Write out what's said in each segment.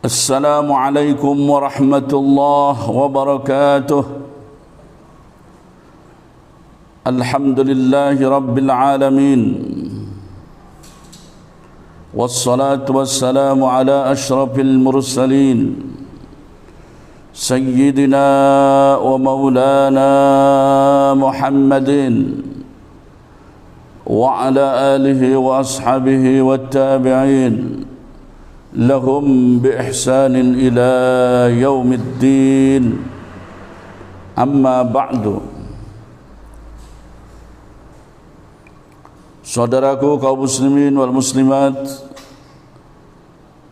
السلام عليكم ورحمة الله وبركاته. الحمد لله رب العالمين، والصلاة والسلام على أشرف المرسلين سيدنا ومولانا محمد وعلى آله وأصحابه والتابعين لهم بإحسان إلى يوم الدين. أما بعد. Saudaraku kaum muslimin wal muslimat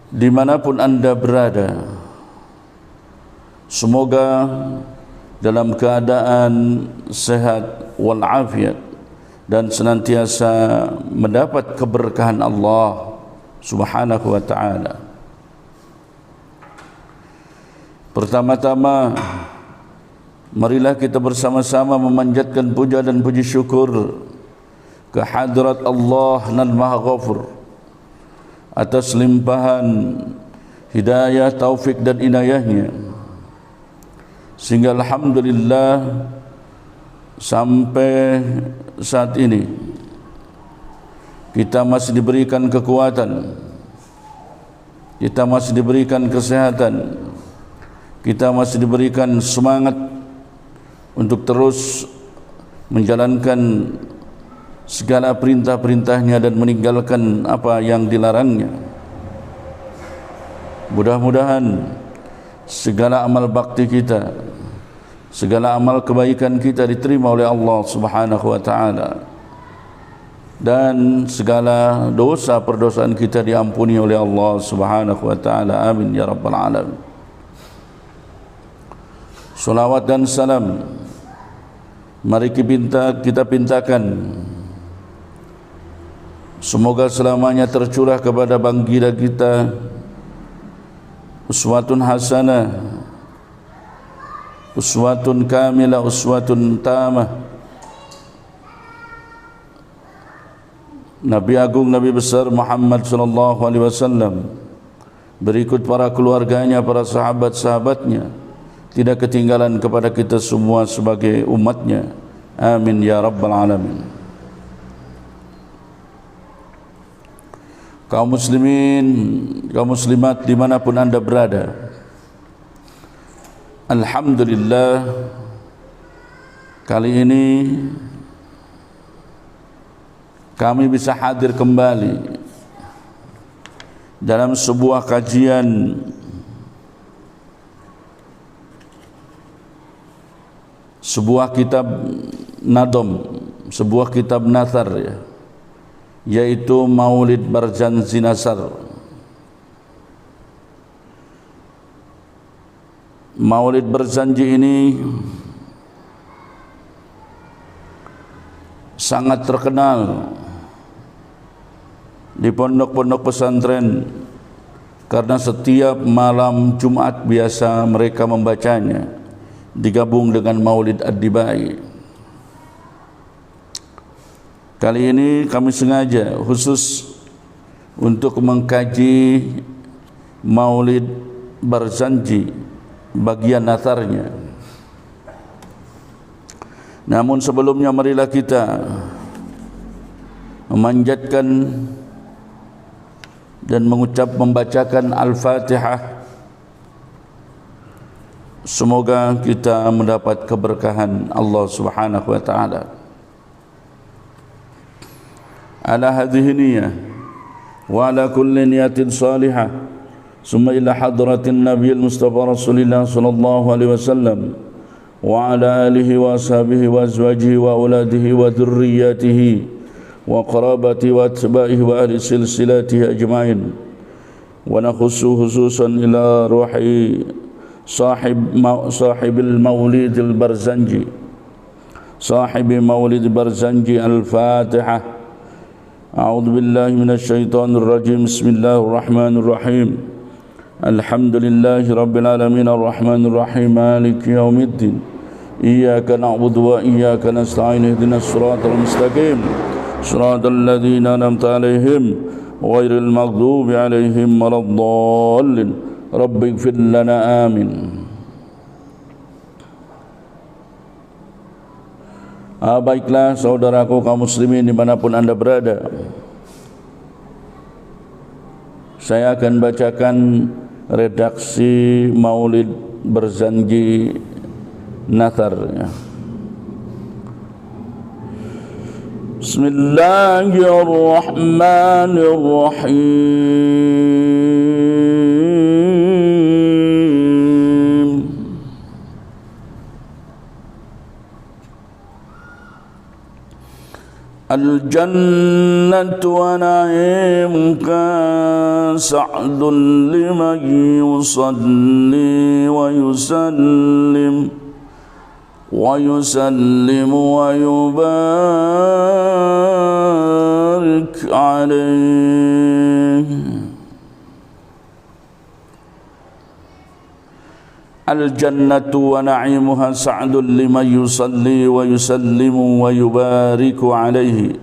dimanapun anda berada, semoga dalam keadaan sehat walafiat dan senantiasa mendapat keberkahan Allah Subhanahu wa ta'ala. Pertama-tama, marilah kita bersama-sama memanjatkan puja dan puji syukur kehadrat Allah nan Maha Ghafur atas limpahan hidayah, taufik dan inayahnya, sehingga alhamdulillah sampai saat ini kita masih diberikan kekuatan, kita masih diberikan kesehatan, kita masih diberikan semangat untuk terus menjalankan segala perintah-perintahnya dan meninggalkan apa yang dilarangnya. Mudah-mudahan segala amal bakti kita, segala amal kebaikan kita diterima oleh Allah Subhanahu wa ta'ala, dan segala dosa perdosaan kita diampuni oleh Allah Subhanahu wa ta'ala. Amin ya rabbal alamin. Salawat dan salam mari kita pintakan semoga selamanya tercurah kepada baginda kita uswatun hasanah, uswatun kamilah, uswatun tamah, Nabi Agung, Nabi Besar Muhammad sallallahu alaihi wasallam, berikut para keluarganya, para sahabat-sahabatnya, tidak ketinggalan kepada kita semua sebagai umatnya. Amin ya rabbal alamin. Kaum muslimin, kaum muslimat dimanapun anda berada, alhamdulillah kali ini kami bisa hadir kembali dalam sebuah kajian sebuah kitab nadom, sebuah kitab nathar, yaitu Maulid Barzanji Nasr. Maulid Barzanji ini sangat terkenal di pondok-pondok pesantren karena setiap malam Jumat biasa mereka membacanya, digabung dengan Maulid Ad-Dibai. Kali ini kami sengaja khusus untuk mengkaji Maulid Barzanji bagian natharnya. Namun sebelumnya marilah kita memanjatkan dan membacakan Al-Fatihah. Semoga kita mendapat keberkahan Allah Subhanahu wa ta'ala. Ala hadhihi niyyah wa ala kulli niyatin salihah, summa ila hadratin nabiyil mustafa rasulillah sallallahu alaihi wasallam wa ala alihi wa ashabihi wa azwajihi wa auladihi wa dhurriyyatihi wa qarabati wa atba'ihi wa ahli silsilatihi ajma'in. Wa nakhussu khususan ila ruhi sahibil maulid al-Barzanji, sahibi maulid Barzanji. Al-Fatihah. A'udzu billahi minasy syaithanir rajim. Bismillahir rahmanir rahim. Alhamdulillahi rabbil alamin arrahmanir rahim maliki yaumiddin. Iyyaka na'budu wa iyyaka nasta'in ihdinas siratal mustaqim صراط الذين أنعمت عليهم غير المغضوب عليهم ولا الضالين Rabbi ighfir lana amin. Baiklah saudaraku kaum muslimin dimanapun anda berada, saya akan bacakan redaksi Maulid Berzanji Nathar. Bismillahirrahmanirrahim. Al-jannatu wa na'imuka sa'dun liman yusalli wa yusallim wa yubarik alaihi. Al-jannatu wa na'imuha sa'dun liman yusalli wa yusallimu wa yubariku alaihi.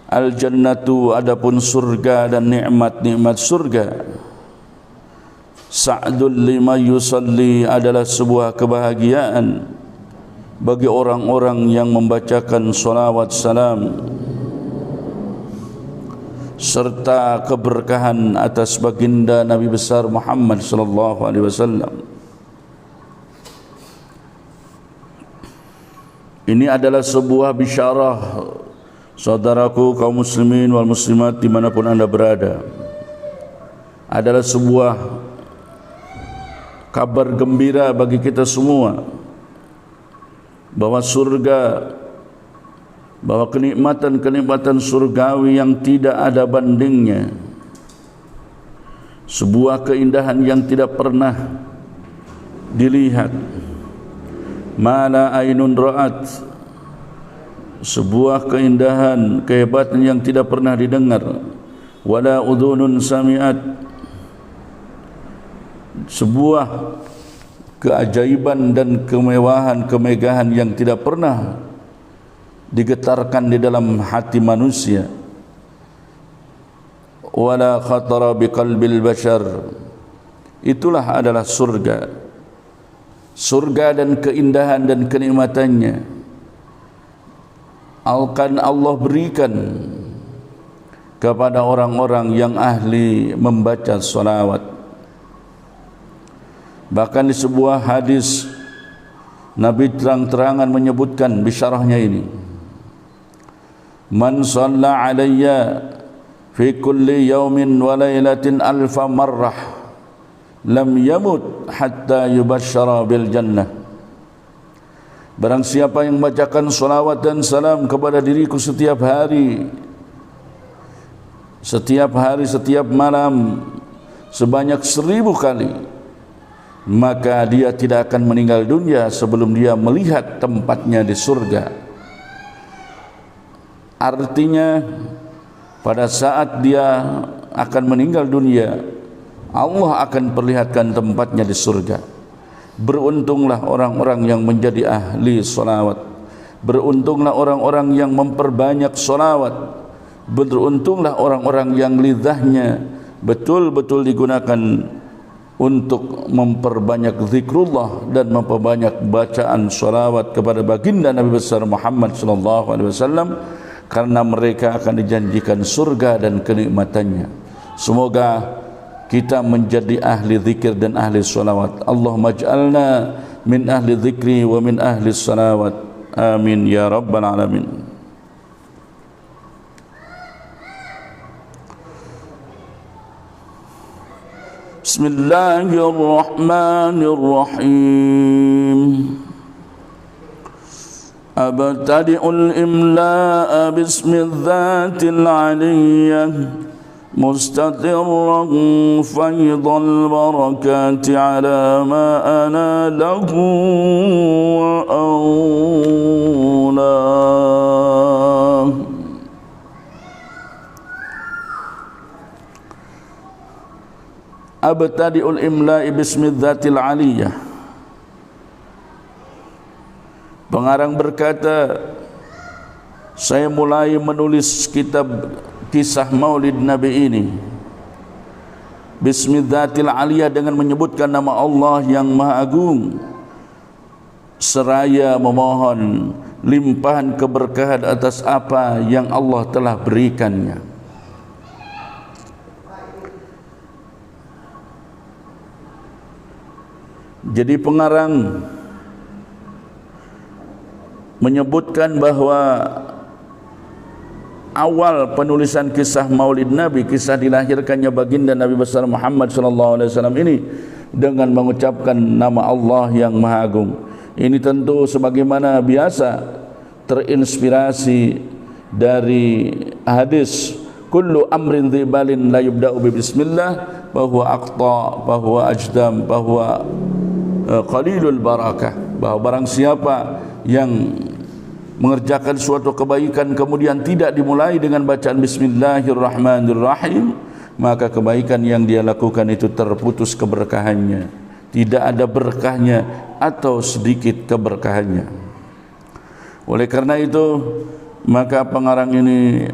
Al-jannatu, adapun surga dan nikmat-nikmat surga, sa'dun liman yusalli, adalah sebuah kebahagiaan bagi orang-orang yang membacakan salawat salam serta keberkahan atas baginda Nabi besar Muhammad sallallahu alaihi wasallam. Ini adalah sebuah bisyarah saudaraku kaum muslimin wal muslimat dimanapun anda berada. Adalah sebuah kabar gembira bagi kita semua bahwa surga, bahwa kenikmatan-kenikmatan surgawi yang tidak ada bandingnya, sebuah keindahan yang tidak pernah dilihat, mala ainun ra'at, sebuah keindahan, kehebatan yang tidak pernah didengar, wala udhunun sami'at, sebuah keajaiban dan kemewahan, kemegahan yang tidak pernah digetarkan di dalam hati manusia, wala khatara biqalbil bashar. Itulah adalah surga. Surga dan keindahan dan kenikmatannya akan Allah berikan kepada orang-orang yang ahli membaca salawat. Bahkan di sebuah hadis Nabi terang-terangan menyebutkan bisyarahnya ini, man shalla alayya fi kulli yawmin wa laylatin alfa marrah lam yamut hatta yubashshara bil jannah. Barang siapa yang membacakan salawat dan salam kepada diriku setiap hari, setiap malam sebanyak 1000 kali, maka dia tidak akan meninggal dunia sebelum dia melihat tempatnya di surga. Artinya pada saat dia akan meninggal dunia, Allah akan perlihatkan tempatnya di surga. Beruntunglah orang-orang yang menjadi ahli salawat, beruntunglah orang-orang yang memperbanyak salawat, beruntunglah orang-orang yang lidahnya betul-betul digunakan untuk memperbanyak zikrullah dan memperbanyak bacaan salawat kepada baginda Nabi besar Muhammad sallallahu alaihi wasallam, karena mereka akan dijanjikan surga dan kenikmatannya. Semoga kita menjadi ahli zikir dan ahli salawat. Allahumma ij'alna min ahli zikri wa min ahli salawat. Amin ya rabbal alamin. Bismillahirrahmanirrahim. Abtadi'ul imla'a bismidzatil aliyyah mustatirran faydal barakati ala ma ana lahu wa awla. Abtadi'ul imla'i bismidzatil aliyyah. Pengarang berkata, saya mulai menulis kitab kisah Maulid Nabi ini Bismidzatil aliyah, dengan menyebutkan nama Allah yang Maha Agung, seraya memohon limpahan keberkahan atas apa yang Allah telah berikannya. Jadi pengarang menyebutkan bahawa awal penulisan kisah Maulid Nabi, kisah dilahirkannya baginda Nabi besar Muhammad sallallahu alaihi wasallam ini dengan mengucapkan nama Allah yang Maha Agung. Ini tentu sebagaimana biasa terinspirasi dari hadis kullu amrin dzibalin la yubda'u bi bismillah bahwa aqta bahwa ajdam bahwa qalilul barakah, bahwa barang siapa yang mengerjakan suatu kebaikan kemudian tidak dimulai dengan bacaan bismillahirrahmanirrahim, maka kebaikan yang dia lakukan itu terputus keberkahannya, tidak ada berkahnya atau sedikit keberkahannya. Oleh karena itu, maka pengarang ini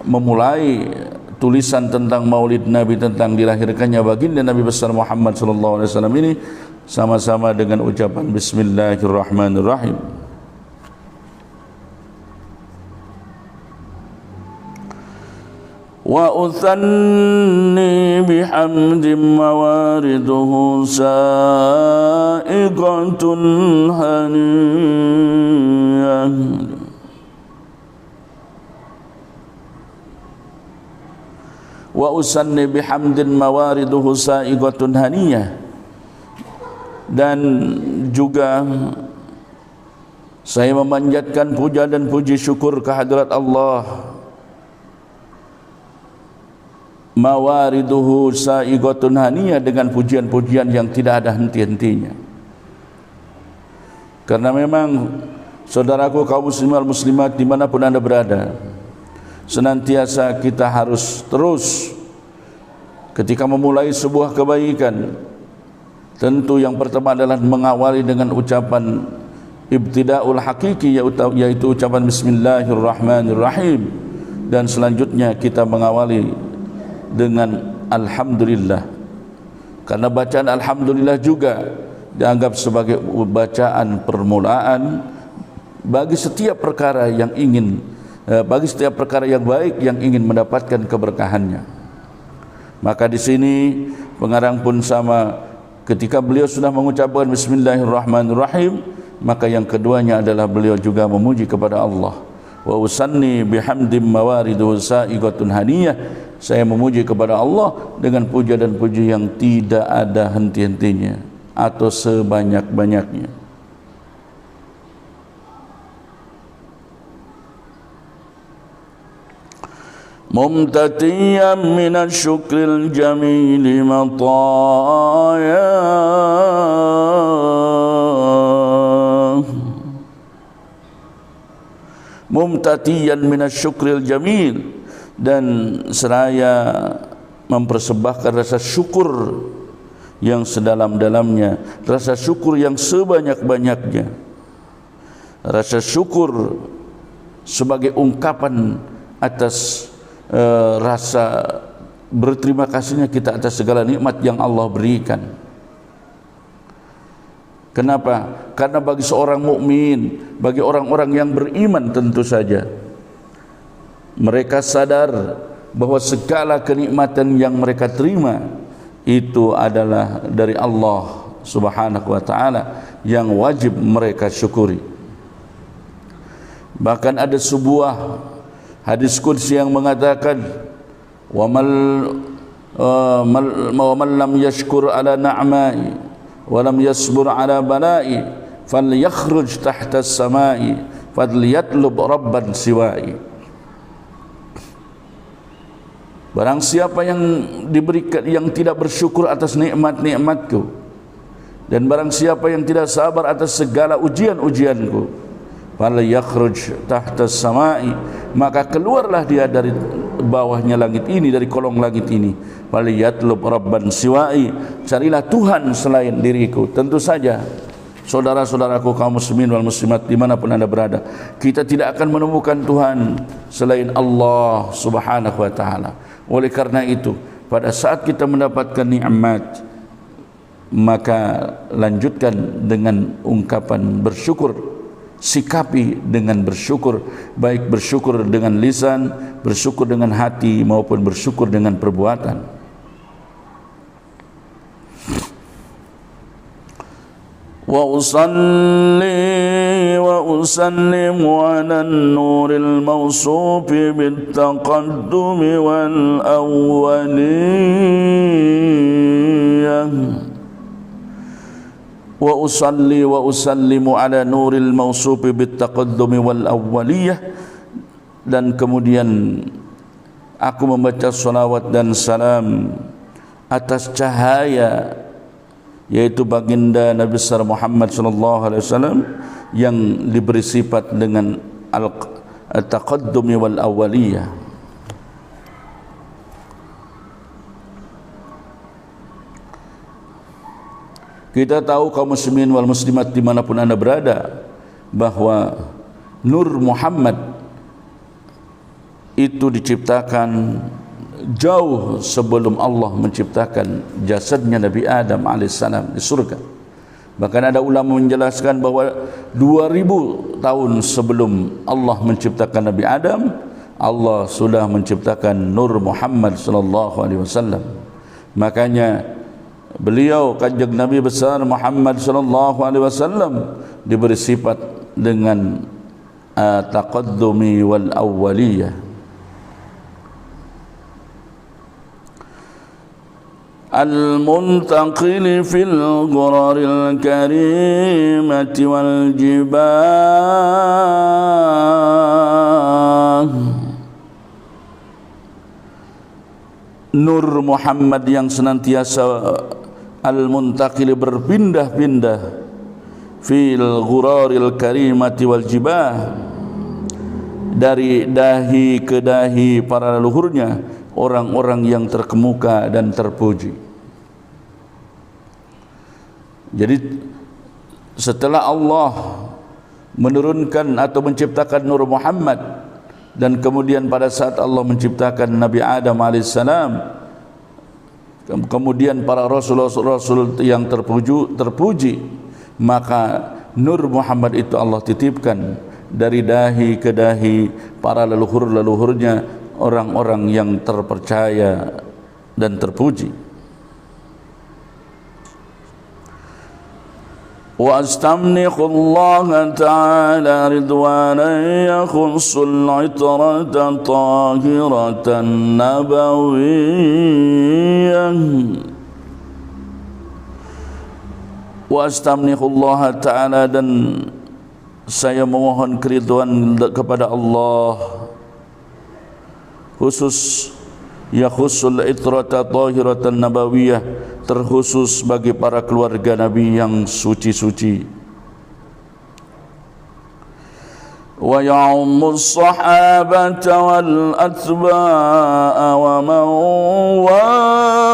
memulai tulisan tentang Maulid Nabi, tentang dilahirkannya baginda Nabi besar Muhammad sallallahu alaihi wasallam ini sama-sama dengan ucapan bismillahirrahmanirrahim. Wa uthanni bihamdin mawariduhu sa'iqatun haniyah. Wa usanni bihamdin mawariduhu sa'iqatun haniyah, dan juga saya memanjatkan puja dan puji syukur kehadirat Allah, mawariduhu sa'iqatun haniyah, dengan pujian-pujian yang tidak ada henti-hentinya. Karena memang saudaraku kaum muslimin muslimat dimanapun anda berada, senantiasa kita harus terus ketika memulai sebuah kebaikan, tentu yang pertama adalah mengawali dengan ucapan ibtidaul hakiki, yaitu ucapan bismillahirrahmanirrahim, dan selanjutnya kita mengawali dengan alhamdulillah, karena bacaan alhamdulillah juga dianggap sebagai bacaan permulaan bagi setiap perkara yang ingin, bagi setiap perkara yang baik yang ingin mendapatkan keberkahannya. Maka di sini pengarang pun sama, ketika beliau sudah mengucapkan bismillahirrahmanirrahim, maka yang keduanya adalah beliau juga memuji kepada Allah. Wa usanni bihamdim mawaridu sa'iqatun haniyah, saya memuji kepada Allah dengan puja dan puji yang tidak ada henti-hentinya atau sebanyak-banyaknya. Mumtatiyan minasy syukril jamili mataya, mumtatiyan minasy syukril jamil, dan seraya mempersembahkan rasa syukur yang sedalam-dalamnya, rasa syukur yang sebanyak-banyaknya, rasa syukur sebagai ungkapan atas rasa berterima kasihnya kita atas segala nikmat yang Allah berikan. Kenapa? Karena bagi seorang mukmin, bagi orang-orang yang beriman, tentu saja mereka sadar bahwa segala kenikmatan yang mereka terima itu adalah dari Allah Subhanahu wa taala yang wajib mereka syukuri. Bahkan ada sebuah hadis qudsi yang mengatakan wa man lam yashkur ala na'mai wa lam yasbur ala balai falyakhruj tahta as-samai falyatlub rabban siwai. Barang siapa yang diberikan, yang tidak bersyukur atas nikmat-nikmatku, dan barang siapa yang tidak sabar atas segala ujian-ujianku, fal yakhruj tahta samai, maka keluarlah dia dari bawahnya langit ini, dari kolong langit ini. Fal yatlub rabban siwai, carilah Tuhan selain diriku. Tentu saja saudara-saudaraku kaum muslimin wal muslimat dimanapun anda berada, kita tidak akan menemukan Tuhan selain Allah Subhanahu wa ta'ala. Oleh karena itu, pada saat kita mendapatkan nikmat, maka lanjutkan dengan ungkapan bersyukur, sikapi dengan bersyukur, baik bersyukur dengan lisan, bersyukur dengan hati, maupun bersyukur dengan perbuatan. Wa usalli wa usallimu ala an-nuril mawsufi bit-taqaddumi wal awwaliyah. Wa usalli wa usallimu ala nuril mawsufi bit-taqaddumi wal awwaliyah, dan kemudian aku membaca salawat dan salam atas cahaya, yaitu baginda Nabi besar Muhammad sallallahu alaihi wasallam yang diberi sifat dengan al-taqaddumi wal awwaliyah. Kita tahu kaum muslimin wal muslimat dimanapun anda berada, bahwa Nur Muhammad itu diciptakan jauh sebelum Allah menciptakan jasadnya Nabi Adam alaihissalam di surga. Bahkan ada ulama menjelaskan bahwa 2000 tahun sebelum Allah menciptakan Nabi Adam, Allah sudah menciptakan Nur Muhammad sallallahu alaihi wasallam. Makanya beliau kanjeng Nabi besar Muhammad sallallahu alaihi wasallam diberi sifat dengan taqaddumi wal awwaliyah. Al-muntaqil fil ghuraril karimati wal jibah. Nur Muhammad yang senantiasa al-muntaqil berpindah-pindah fil ghuraril karimati wal jibah, dari dahi ke dahi para leluhurnya, orang-orang yang terkemuka dan terpuji. Jadi setelah Allah menurunkan atau menciptakan Nur Muhammad, dan kemudian pada saat Allah menciptakan Nabi Adam alaihissalam, kemudian para rasul-rasul yang terpuji, maka Nur Muhammad itu Allah titipkan dari dahi ke dahi para leluhur-leluhurnya, orang-orang yang terpercaya dan terpuji. Wa astamniqu Allah ta'ala ridwanan yakhussul itratan tahiratan nabawiyyah. Wa astamniqu Allah ta'ala, dan saya memohon keridhaan kepada Allah, khusus yakhusul itrata tahiratan nabawiyah, terkhusus bagi para keluarga Nabi yang suci-suci. Wa ya'ummus sahabata wal atba'a wa man wala.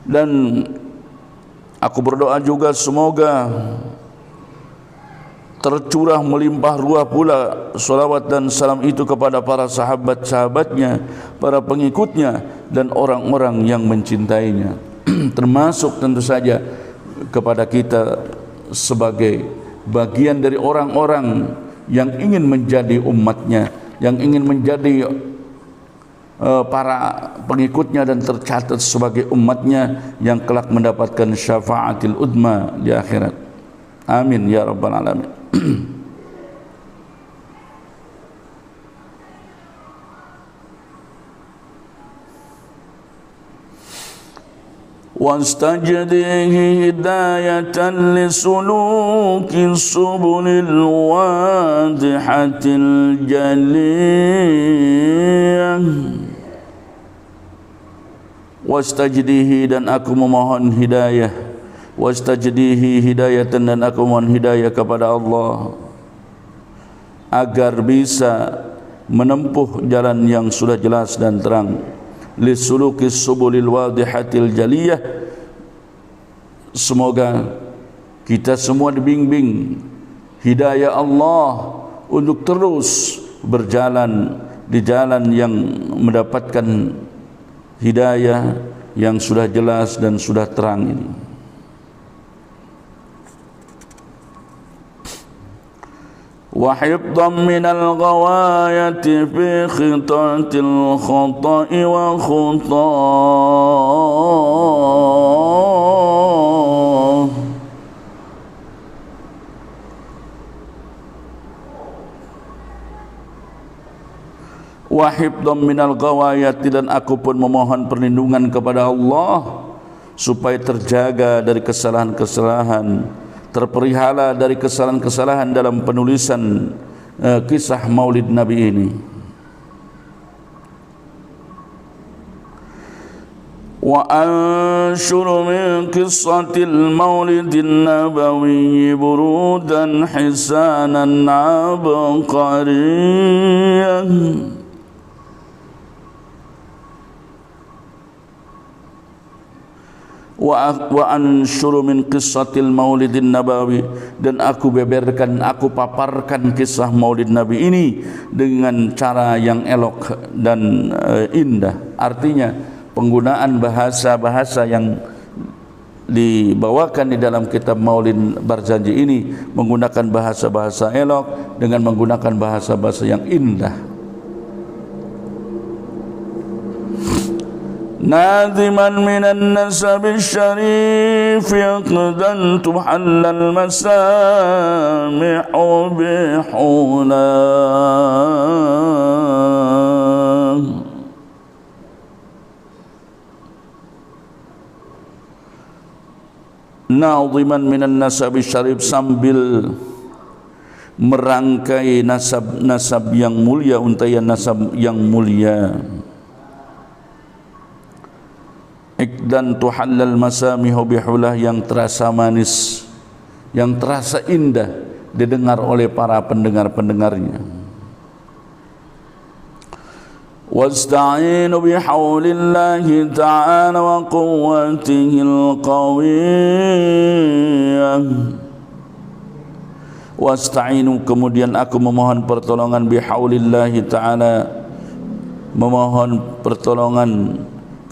Dan aku berdoa juga semoga tercurah melimpah ruah pula salawat dan salam itu kepada para sahabat-sahabatnya, para pengikutnya, dan orang-orang yang mencintainya. Termasuk tentu saja kepada kita sebagai bagian dari orang-orang yang ingin menjadi umatnya, yang ingin menjadi para pengikutnya dan tercatat sebagai umatnya yang kelak mendapatkan syafaatil udma di akhirat. Amin ya rabbal alamin. wastajdihi hidayatan lisuluki subulil wadihatil jaliyah. Wastajdihi, dan aku memohon hidayah, wastajdihi hidayatan, dan aku mohon hidayah kepada Allah agar bisa menempuh jalan yang sudah jelas dan terang. Lisuluki subulil wadihatil jaliyah, semoga kita semua dibimbing hidayah Allah untuk terus berjalan di jalan yang mendapatkan hidayah yang sudah jelas dan sudah terang ini. Wa hifdhan minal ghawayati fi khitatil khata'i wa wa hifdhan minal ghawayati, dan aku pun memohon perlindungan kepada Allah supaya terjaga dari kesalahan-kesalahan, terpelihara dari kesalahan-kesalahan dalam penulisan kisah Maulid Nabi ini. Wa anshuru min qissatil maulidin nabawi burudan hisanan abqariyah wa ansyuru min qissatil maulidin nabawi, dan aku beberkan, aku paparkan kisah Maulid Nabi ini dengan cara yang elok dan indah. Artinya penggunaan bahasa-bahasa yang dibawakan di dalam kitab Maulid Barzanji ini menggunakan bahasa-bahasa elok dengan menggunakan bahasa-bahasa yang indah. ناظما من النسب الشريف يقدا تحل المسامع بحولاه ناظما من النسب الشريف, sambil merangkai nasab-nasab yang mulia, untayan nasab yang mulia. Ikdan tuhallal masamihu bihulah, yang terasa manis, yang terasa indah didengar oleh para pendengar-pendengarnya. Wasta'inu bihaulillahi ta'ala wa quwwatihil qawiyyah. Wasta'inu, kemudian aku memohon pertolongan, bihaulillahi ta'ala, memohon pertolongan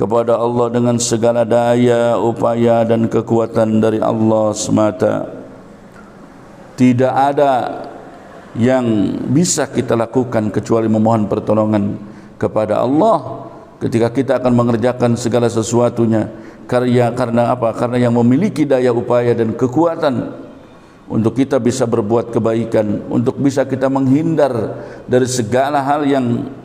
kepada Allah dengan segala daya, upaya dan kekuatan dari Allah semata. Tidak ada yang bisa kita lakukan kecuali memohon pertolongan kepada Allah ketika kita akan mengerjakan segala sesuatunya. Karena apa? Karena yang memiliki daya, upaya dan kekuatan untuk kita bisa berbuat kebaikan, untuk bisa kita menghindar dari segala hal yang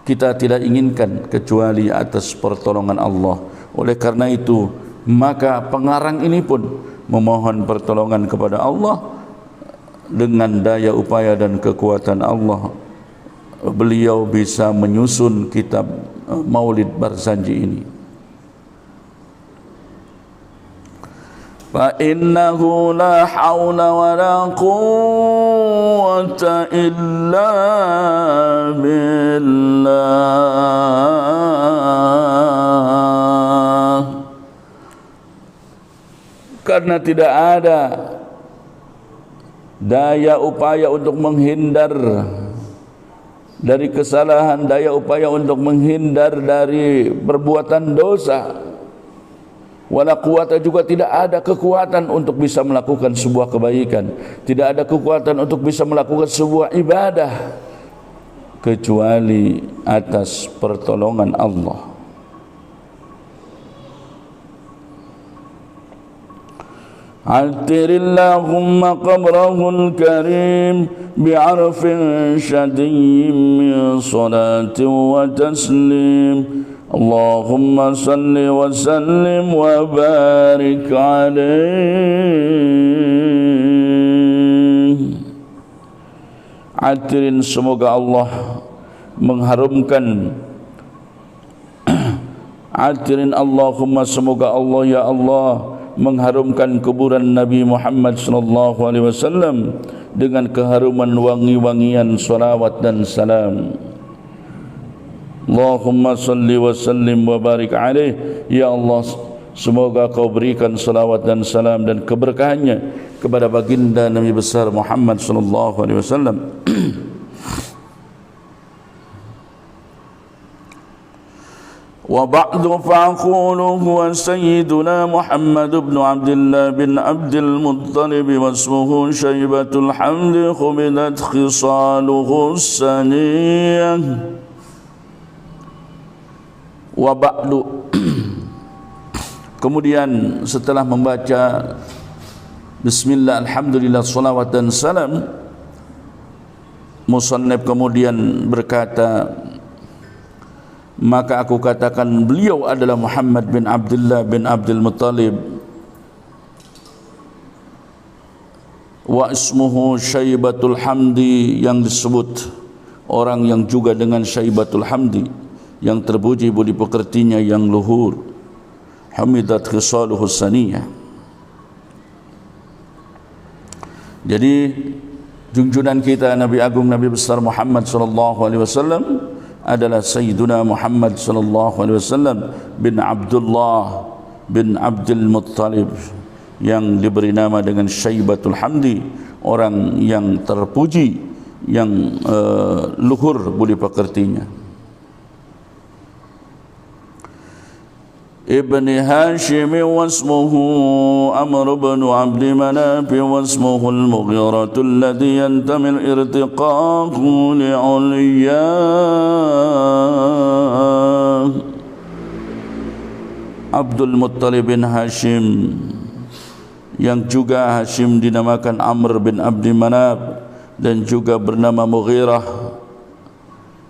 kita tidak inginkan kecuali atas pertolongan Allah. Oleh karena itu, maka pengarang ini pun memohon pertolongan kepada Allah dengan daya upaya dan kekuatan Allah. Beliau bisa menyusun kitab Maulid Barzanji ini. Fa innahu la haula wa la quwwata illa billah. Karena tidak ada daya upaya untuk menghindar dari kesalahan, daya upaya untuk menghindar dari perbuatan dosa. Wala quwata, juga tidak ada kekuatan untuk bisa melakukan sebuah kebaikan, tidak ada kekuatan untuk bisa melakukan sebuah ibadah kecuali atas pertolongan Allah. Atirillahumma qabrahul karim bi'arfin syadiyyin min salatin wa taslim. Allahumma salli wa sallim wa barik alaih. Atirin, semoga Allah mengharumkan. Atirin Allahumma, semoga Allah, ya Allah, mengharumkan kuburan Nabi Muhammad sallallahu alaihi wasallam dengan keharuman wangi-wangian salawat dan salam. Allahumma salli wa sallim wa barik alaih. Ya Allah, semoga kau berikan salawat dan salam dan keberkahannya kepada baginda Nabi besar Muhammad sallallahu alaihi wasallam. Wa ba'du fa'aqulu huwa sayyiduna Muhammad ibn Abdullah bin Abdul Muttalib wa ismuhu Syaibatul Hamdi khubidat khisaluhu saniyah. Wa ba'du, kemudian setelah membaca bismillah, alhamdulillah, salawat dan salam, musannif kemudian berkata, maka aku katakan beliau adalah Muhammad bin Abdullah bin Abdul Muttalib, wa ismuhu Syaibatul Hamdi, yang disebut orang yang juga dengan Syaibatul Hamdi, yang terpuji budi pekertinya yang luhur, hamidat khisaluhu saniyah. Jadi junjungan kita Nabi Agung Nabi besar Muhammad sallallahu alaihi wasallam adalah Sayyiduna Muhammad sallallahu alaihi wasallam bin Abdullah bin Abdul Muttalib, yang diberi nama dengan Syaibatul Hamdi, orang yang terpuji, yang luhur budi pekertinya. Ibn Hashim wasmuhu Amr bin Abd Manaf wasmuhu al-Mughirah alladhi yantami al-irtiqaqu li'ulya. Abdul Muttalib bin Hashim, yang juga Hashim dinamakan Amr bin Abd Manaf, dan juga bernama Mughirah,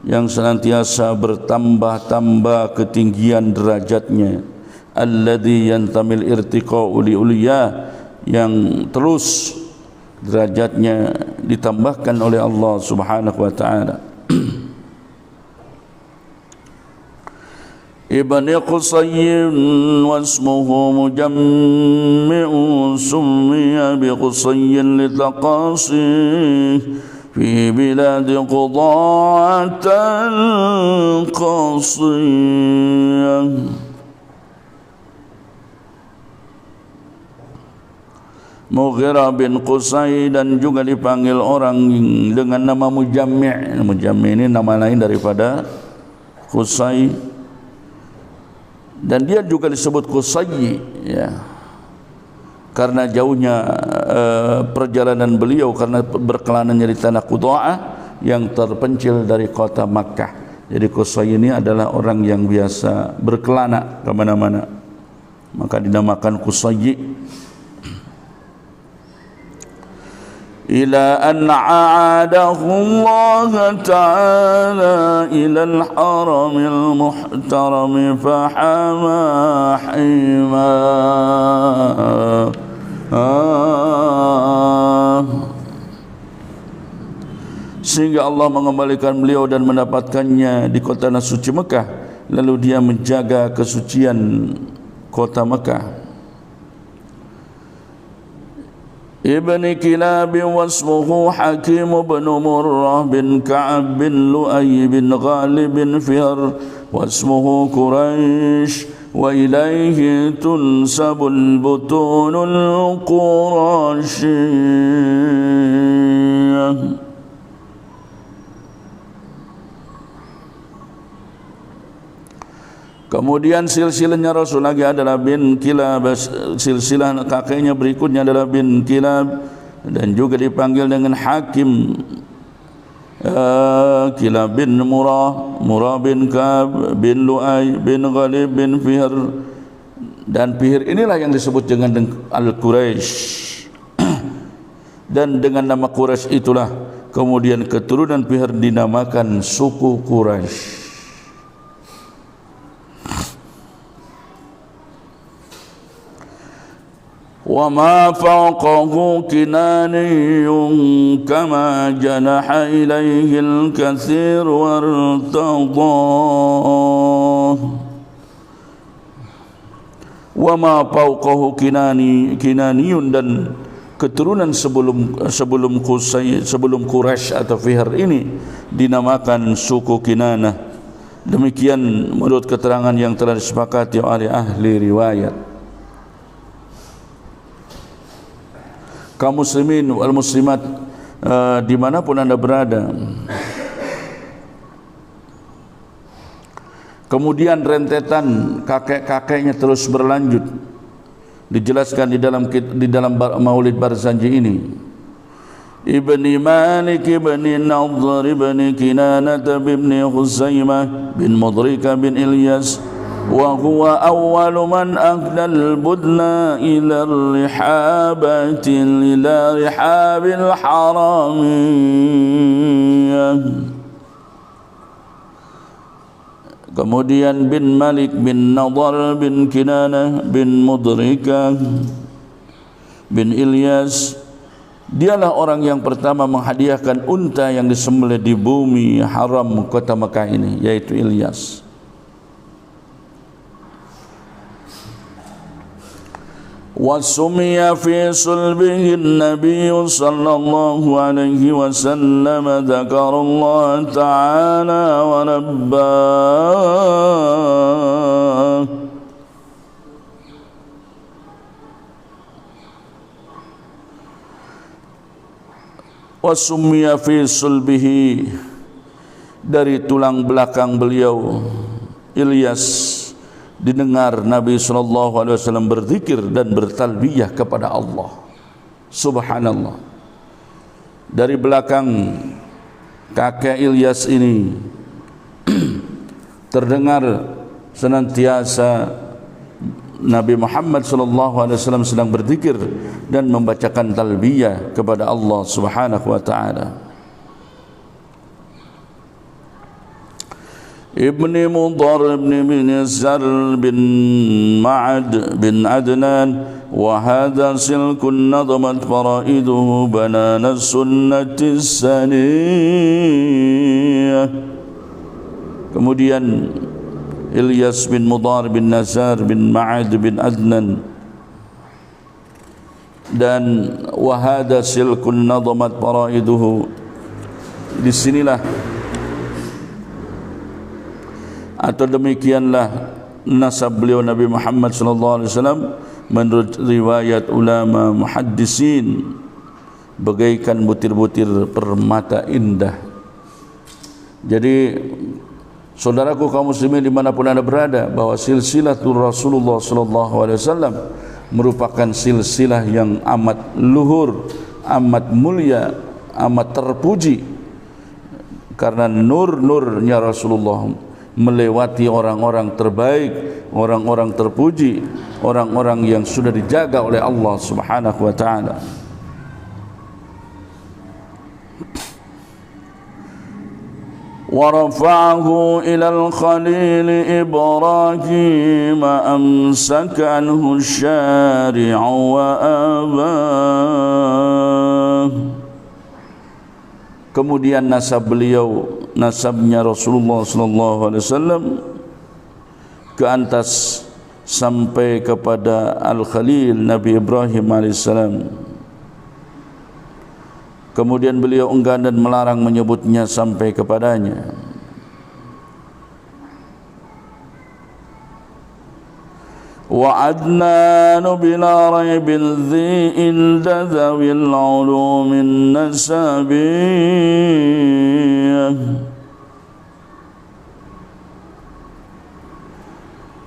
yang senantiasa bertambah-tambah ketinggian derajatnya, alladhi yantamil irtiqa'u li ulya, yang terus derajatnya ditambahkan oleh Allah Subhanahu wa taala. Ibn Qusay wasmuhu Mujammi'u summiya bi Qusay litaqasih fi bilad Qudaat al-Qasiyah. Mughirah bin Qusay, dan juga dipanggil orang dengan nama Mujammi'. Mujammi' ini nama lain daripada Qusay, dan dia juga disebut Qusay, ya, karena jauhnya perjalanan beliau, karena berkelanannya di tanah Qudha'ah yang terpencil dari kota Makkah. Jadi Qusay ini adalah orang yang biasa berkelana ke mana-mana, maka dinamakan Qusay. Ila an a'adahu Allah ta'ala ila al-haramil muhtaram fahama hima. Sehingga Allah mengembalikan beliau dan mendapatkannya di kota suci Mekah, lalu dia menjaga kesucian kota Mekah. Ibn Kilab wasmuhu Hakim bin Murrah bin Ka'ab bin Lu'ay bin Ghalib bin Fihr wasmuhu Quraisy wa ilaihi tunsabul butunul Qurasyiyyah. Kemudian silsilahnya Rasul lagi adalah bin Kilab, silsilah kakeknya berikutnya adalah bin Kilab, dan juga dipanggil dengan Hakim. Kilab bin Murrah, Murrah bin Ka'ab bin Lu'ay bin Ghalib bin Fihr, dan Fihr inilah yang disebut dengan Al-Quraisy. Dan dengan nama Quraisy itulah kemudian keturunan Fihr dinamakan suku Quraisy. وما فوقه كناني كما جنح إليه الكثير وارتضاه. وما فوقه kinaniyun, dan keturunan sebelum Quraisy atau Fihr ini dinamakan suku Kinanah. Demikian menurut keterangan yang telah disepakati oleh ahli riwayat. kaum muslimin wal muslimat dimanapun anda berada. Kemudian rentetan kakek-kakeknya terus berlanjut, dijelaskan di dalam Maulid Barzanji ini. Ibni Malik ibni Nadhr ibni Kinanah ibni Khuzaimah bin Mudrika bin Ilyas, wa huwa awwalu man akhda al-budna ila rihabil haramiyah. Kemudian bin Malik bin Nadhr bin Kinanah bin Mudrika bin Ilyas, dialah orang yang pertama menghadiahkan unta yang disembelih di bumi haram kota Mekah ini, yaitu Ilyas. وَسُمِيَ فِي صُلْبِهِ النَّبِيُّ صَلَّى اللَّهُ عَلَيْهِ وَسَلَّمَ ذَكَرَ اللَّهَ تَعَالَى وَرَبَّاهُ. وَسُمِيَ فِي صُلْبِهِ, dari tulang belakang beliau Ilyas didengar Nabi SAW berzikir dan bertalbiyah kepada Allah. Subhanallah. Dari belakang kakek Ilyas ini terdengar senantiasa Nabi Muhammad SAW sedang berzikir dan membacakan talbiyah kepada Allah Subhanahu wa ta'ala. Ibni Mudhar bin Zar bin Ma'ad bin Adnan, wa hadha silkun nadhamat faraiduhu banana sunnati saniyah. Kemudian Ilyas bin Mudhar bin Nazar bin Ma'ad bin Adnan, dan wa hadha silkun nadhamat faraiduhu, disinilah atau demikianlah nasab beliau Nabi Muhammad SAW menurut riwayat ulama muhaddisin, bagaikan butir-butir permata indah. Jadi saudaraku kaum muslimin dimanapun anda berada, bahwa silsilatul Rasulullah SAW merupakan silsilah yang amat luhur, amat mulia, amat terpuji, karena nur-nurnya Rasulullah melewati orang-orang terbaik, orang-orang terpuji, orang-orang yang sudah dijaga oleh Allah Subhanahu wa ta'ala. Wa rafa'ahu ila al-khalil Ibrahim amsaka anhu syari'u wa abah. Kemudian nasabnya Rasulullah SAW ke atas sampai kepada Al-Khalil Nabi Ibrahim AS. Kemudian beliau enggan dan melarang menyebutnya sampai kepadanya. وعدنان بلا ريب ذي إلد ذوي العلوم النسبية.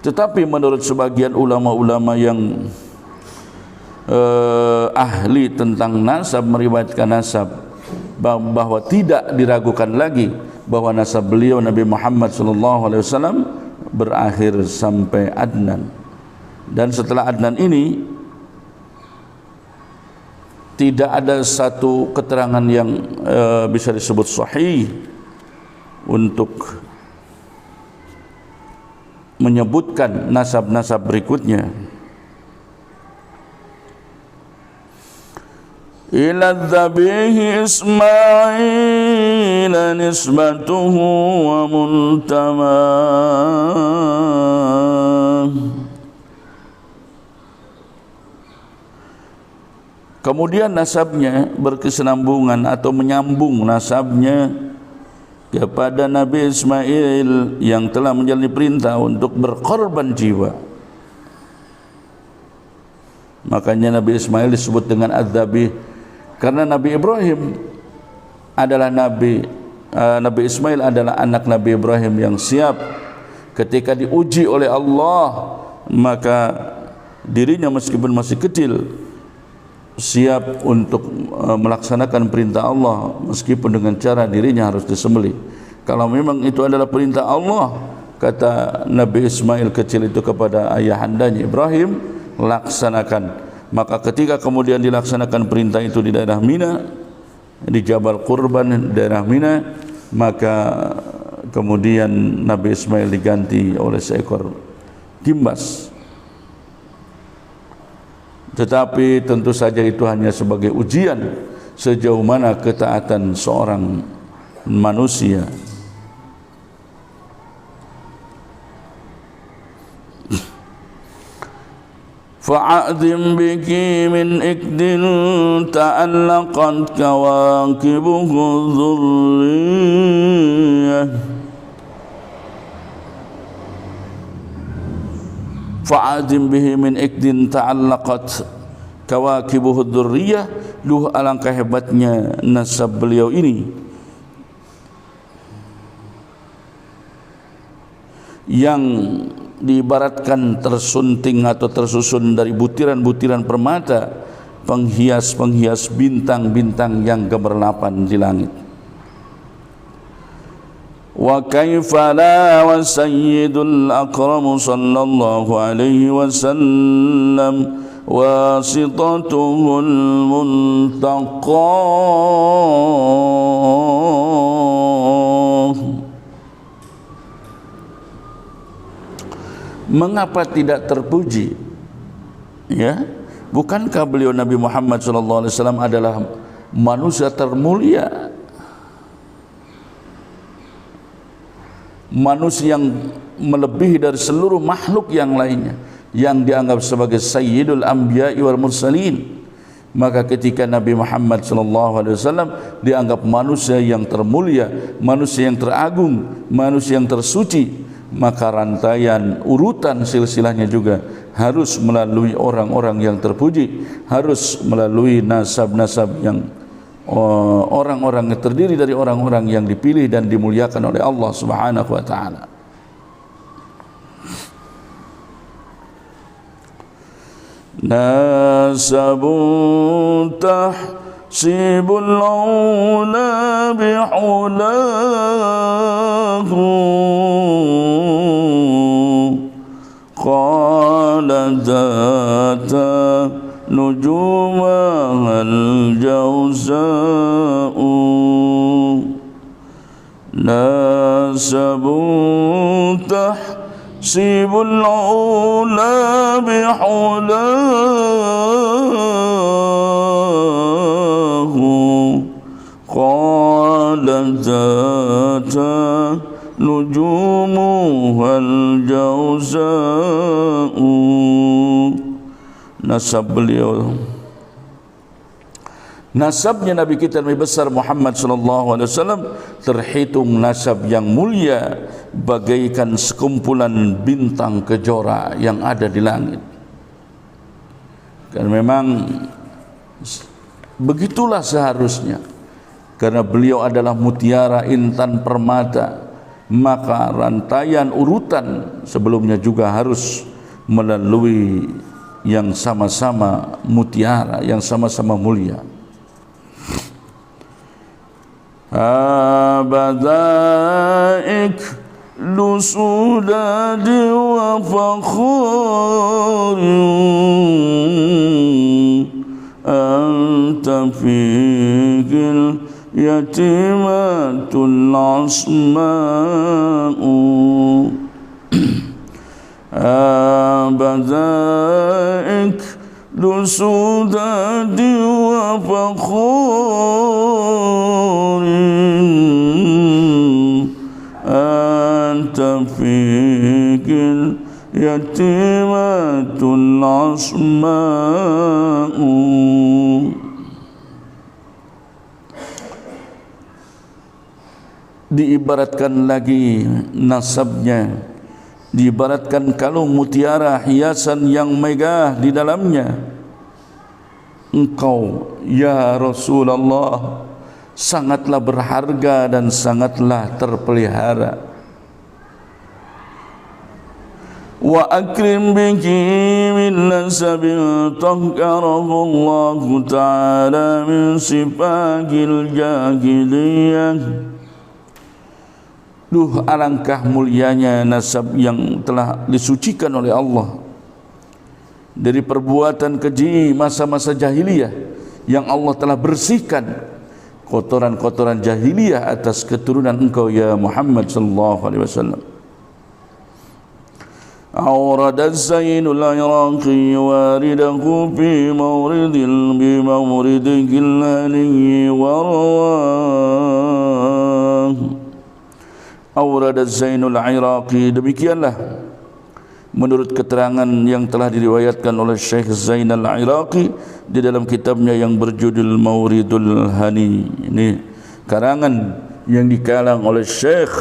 Tetapi menurut sebagian ulama-ulama yang ahli tentang nasab, meriwayatkan nasab, bahwa tidak diragukan lagi bahwa nasab beliau Nabi Muhammad SAW berakhir sampai Adnan. Dan setelah Adnan ini tidak ada satu keterangan yang bisa disebut sahih untuk menyebutkan nasab-nasab berikutnya. Ila dzabihi Ismail nisbatuhu wa muntamah. Kemudian nasabnya berkesinambungan atau menyambung nasabnya kepada Nabi Ismail yang telah menjalani perintah untuk berkorban jiwa. Makanya Nabi Ismail disebut dengan Az-Zabih, Karena Nabi Ibrahim adalah Nabi Ismail adalah anak Nabi Ibrahim yang siap. Ketika diuji oleh Allah, maka dirinya meskipun masih kecil siap untuk melaksanakan perintah Allah, meskipun dengan cara dirinya harus disembelih. Kalau memang itu adalah perintah Allah, kata Nabi Ismail kecil itu kepada ayahandanya Ibrahim, laksanakan. Maka ketika kemudian dilaksanakan perintah itu di daerah Mina, di Jabal Qurban daerah Mina, maka kemudian Nabi Ismail diganti oleh seekor kimbas. Tetapi tentu saja itu hanya sebagai ujian sejauh mana ketaatan seorang manusia. Fa'adzim biki min ikdin ta'allaqat kawakibuhu dhurriyah. Fa'adzim bihi min ikdin ta'allaqat kawakibuhu dhurriyah. Duh, alangkah hebatnya nasab beliau ini yang diibaratkan tersunting atau tersusun dari butiran-butiran permata, penghias-penghias bintang-bintang yang gemerlapan di langit. Wa kaifa la wa sayyidul akram sallallahu alaihi wasallam wasitatuhul muntaqa. Mengapa tidak terpuji? Ya, bukankah beliau Nabi Muhammad sallallahu alaihi wasallam adalah manusia termulia, manusia yang melebihi dari seluruh makhluk yang lainnya, yang dianggap sebagai sayyidul anbiya'i wal mursalin. Maka ketika Nabi Muhammad sallallahu alaihi wasallam dianggap manusia yang termulia, manusia yang teragung, manusia yang tersuci, maka rantaian urutan silsilahnya juga harus melalui orang-orang yang terpuji, harus melalui nasab-nasab yang orang-orang yang terdiri dari orang-orang yang dipilih dan dimuliakan oleh Allah Subhanahu wa taala. Nasabun tahsibul ula bihulahu qala data nujumahal jawza'u. Nasabun tahsibul ula bihulahu qala data nujumuhal jawza'u. Nasab beliau, nasabnya Nabi kita Nabi besar Muhammad sallallahu alaihi wasallam terhitung nasab yang mulia, bagaikan sekumpulan bintang kejora yang ada di langit. Karena memang begitulah seharusnya, karena beliau adalah mutiara intan permata, maka rantaian urutan sebelumnya juga harus melalui yang sama-sama mutiara, yang sama-sama mulia. Abadaik lusudadi wa fakhuri anta fikil yatimatul asma'u. Abadaik lusudadi wa fakhuri anta fikil yatimatul asma'u. Diibaratkan lagi nasabnya, diibaratkan kalung mutiara hiasan yang megah di dalamnya. engkau ya Rasulullah sangatlah berharga dan sangatlah terpelihara. Wa akrim bihi min nasabin tahkarahu Allah Ta'ala min sifakil jahiliyah. Duh, alangkah mulianya nasab yang telah disucikan oleh Allah dari perbuatan keji masa-masa jahiliyah, yang Allah telah bersihkan kotoran-kotoran jahiliyah atas keturunan engkau ya Muhammad sallallahu alaihi wasallam. أورد الزين العراقي وارده في بمورده الهني ورواه. أورد الزين العراقي, demikianlah menurut keterangan yang telah diriwayatkan oleh Syekh Zain al-Iraqi di dalam kitabnya yang berjudul Mauridul Hani. Ini karangan yang dikalang oleh Syekh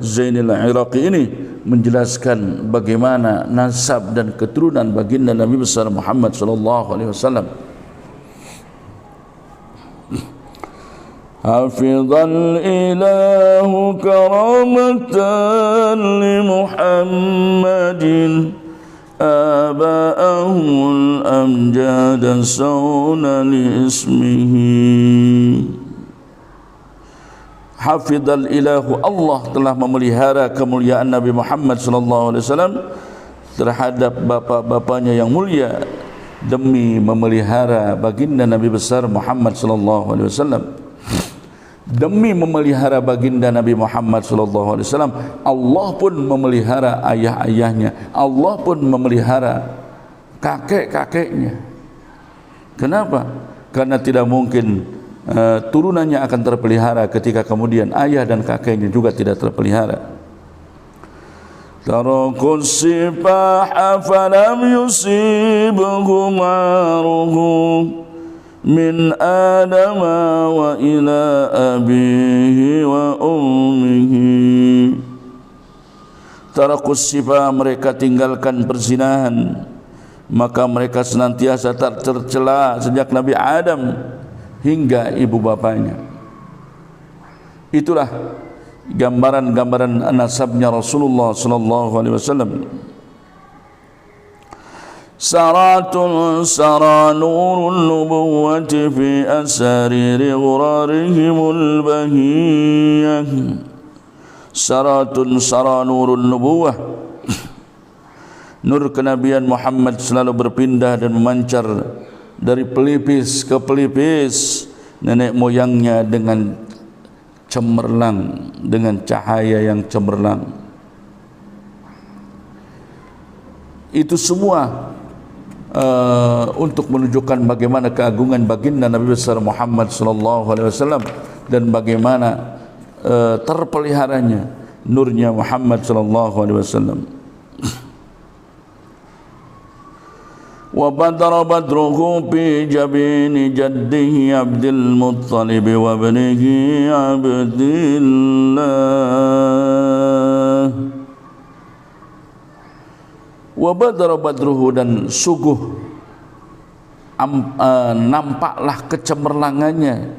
Zain al-Iraqi ini menjelaskan bagaimana nasab dan keturunan baginda Nabi besar Muhammad sallallahu alaihi wasallam. Hafizal ilahu karamatan li Muhammadin aba'ahul amjad sawna li ismihi. Hafizal ilahu, Allah telah memelihara kemuliaan Nabi Muhammad sallallahu alaihi wasallam terhadap bapa-bapanya yang mulia demi memelihara baginda Nabi besar Muhammad sallallahu alaihi wasallam. Demi memelihara baginda Nabi Muhammad sallallahu alaihi wasallam, Allah pun memelihara ayah-ayahnya, Allah pun memelihara kakek-kakeknya. Kenapa? Karena tidak mungkin turunannya akan terpelihara ketika kemudian ayah dan kakeknya juga tidak terpelihara. Tarakus sibaha falam yusibhum aruhu min adama wa ila abihi wa ummihi. Tarakus sibaha, mereka tinggalkan perzinahan, maka mereka senantiasa tak tercela sejak Nabi Adam hingga ibu bapanya. Itulah gambaran-gambaran nasabnya Rasulullah sallallahu alaihi wasallam. Saratun sara nurun nubuwwati fi asariri ghurarihimul bahiyah. Saratun sara nurun nubuwah, nur kenabian Muhammad selalu berpindah dan memancar dari pelipis ke pelipis nenek moyangnya dengan cemerlang, dengan cahaya yang cemerlang. Itu semua untuk menunjukkan bagaimana keagungan baginda Nabi besar Muhammad sallallahu alaihi wasallam dan bagaimana terpeliharanya nurnya Muhammad sallallahu alaihi wasallam. Wa badara badruhu fi jabini jaddihi Abdul Muttalib wa ibnihi Abdillah. Wa badara badruhu, dan sungguh nampaklah kecemerlangannya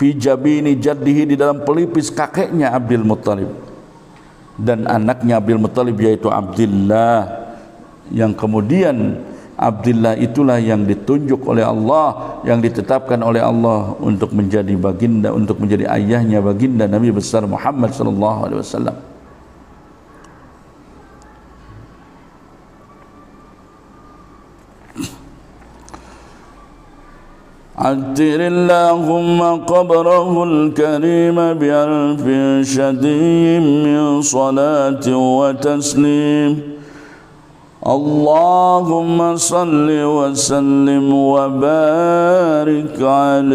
fi jabini jaddihi, di dalam pelipis kakeknya Abdul Muttalib dan anaknya Abdul Muttalib yaitu Abdillah, yang kemudian Abdullah itulah yang ditunjuk oleh Allah, yang ditetapkan oleh Allah untuk menjadi baginda, untuk menjadi ayahnya baginda Nabi besar Muhammad sallallahu alaihi wasallam. Attirillahumma qabrahul karim bi'alfi syadiyyin min salati wa taslim. Allahumma salli wa sallim wa barik alaih.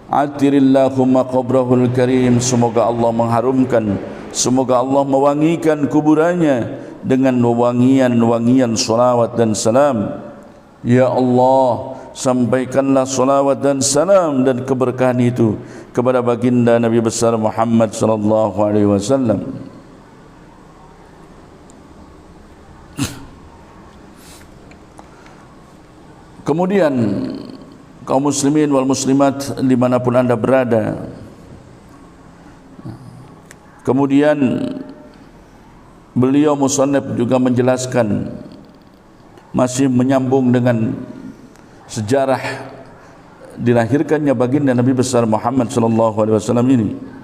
Atirillahumma qabrahul karim, semoga Allah mengharumkan, semoga Allah mewangikan kuburannya dengan wangian-wangian salawat dan salam. Ya Allah, sampaikanlah salawat dan salam dan keberkahan itu kepada baginda Nabi besar Muhammad sallallahu alaihi wasallam. Kemudian kaum muslimin wal muslimat dimanapun anda berada, kemudian beliau musannif juga menjelaskan, masih menyambung dengan sejarah dilahirkannya baginda Nabi besar Muhammad sallallahu alaihi wasallam ini.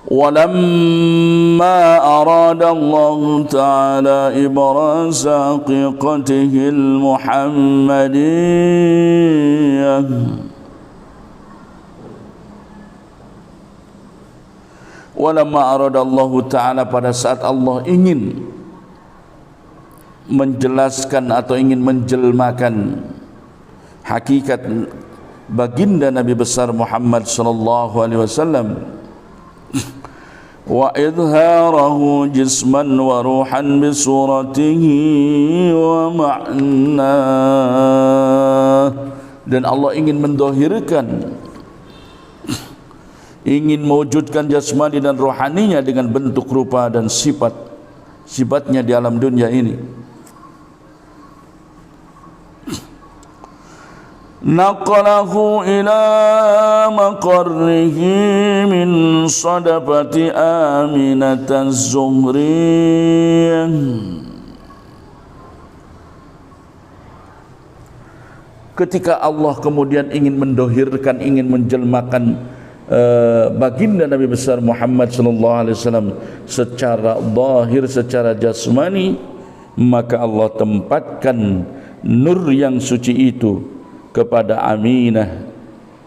وَلَمَّا أَرَادَ اللَّهُ تَعَالَى إِبْرَازَ حَقِيقَتِهِ الْمُحَمَّدِيَّةِ وَلَمَّا أَرَادَ اللَّهُ تَعَالَى, pada saat Allah ingin menjelaskan atau ingin menjelmakan hakikat baginda Nabi besar Muhammad sallallahu alaihi wasallam, wa idharahu jisman wa ruhan bi suratihi wa ma'na, dan Allah ingin mendohirkan, ingin mewujudkan jasmani dan rohaninya dengan bentuk, rupa dan sifatnya di alam dunia ini. Naqalahu ila maqarrihi min sadafati Aminah Az-Zuhriyah, ketika Allah kemudian ingin mendohirkan, ingin menjelmakan baginda Nabi besar Muhammad sallallahu alaihi wasallam secara zahir, secara jasmani, maka Allah tempatkan nur yang suci itu kepada Aminah,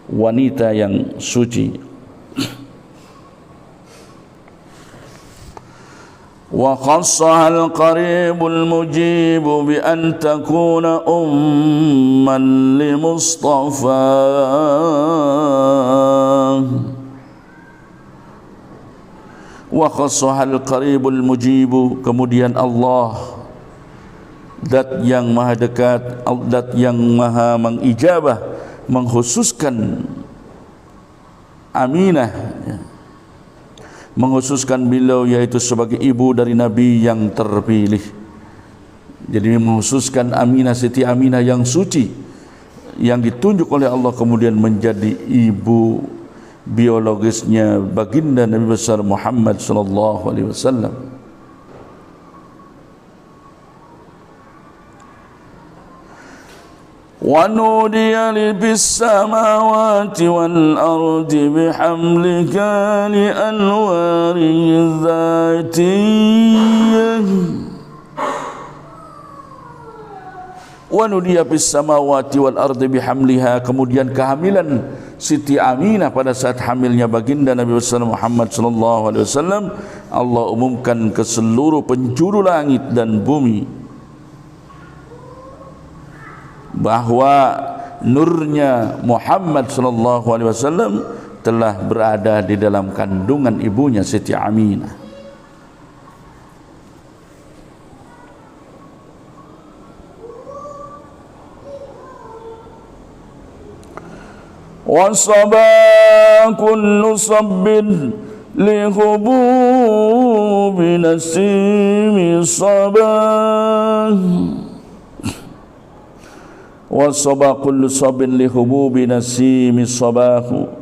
wanita yang suci. Wa khassaha al-qaribul mujib bi an takuna umman li Mustafa, wa khassaha al-qaribul mujib, kemudian Allah, Zat yang maha dekat, Zat yang maha mengijabah, mengkhususkan Aminah, mengkhususkan beliau yaitu sebagai ibu dari Nabi yang terpilih. Jadi mengkhususkan Aminah, Siti Aminah yang suci, yang ditunjuk oleh Allah kemudian menjadi ibu biologisnya baginda Nabi besar Muhammad sallallahu alaihi wasallam. وَنُودِيَ لِبِالسَّمَاوَاتِ وَالْأَرْضِ بِحَمْلِكَ لِأَنْوَارِهِ الذَّاتِيَّةِ وَنُودِيَ بِالسَّمَاوَاتِ وَالْأَرْضِ بِحَمْلِهَا, kemudian kehamilan Siti Aminah pada saat hamilnya baginda Nabi besar Muhammad sallallahu alaihi wasallam, Allah umumkan ke seluruh penjuru langit dan bumi bahwa nurnya Muhammad sallallahu alaihi wasallam telah berada di dalam kandungan ibunya Siti Aminah. Wa sabaa kullu sabbin li hububi nasimi sabah, wasaba kullu sabin li hububi nasimi sabahu,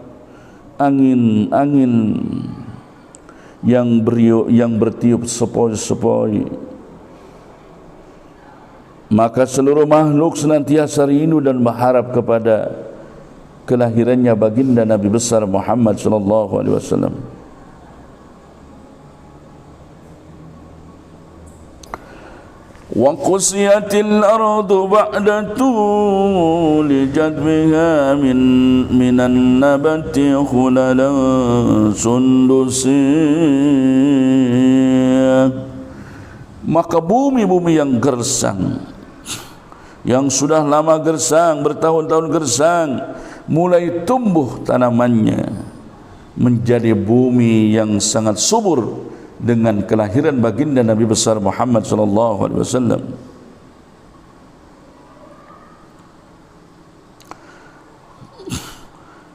angin-angin yang bertiup sepoi-sepoi, maka seluruh makhluk senantiasa rindu dan berharap kepada kelahirannya baginda Nabi besar Muhammad sallallahu alaihi wasallam. Wa qusiyatil ardu ba'da tuli jadbiha minan nabati khulalan sundusiyah, maka bumi-bumi yang gersang, yang sudah lama gersang, bertahun-tahun gersang, mulai tumbuh tanamannya menjadi bumi yang sangat subur dengan kelahiran baginda Nabi besar Muhammad sallallahu alaihi wasallam.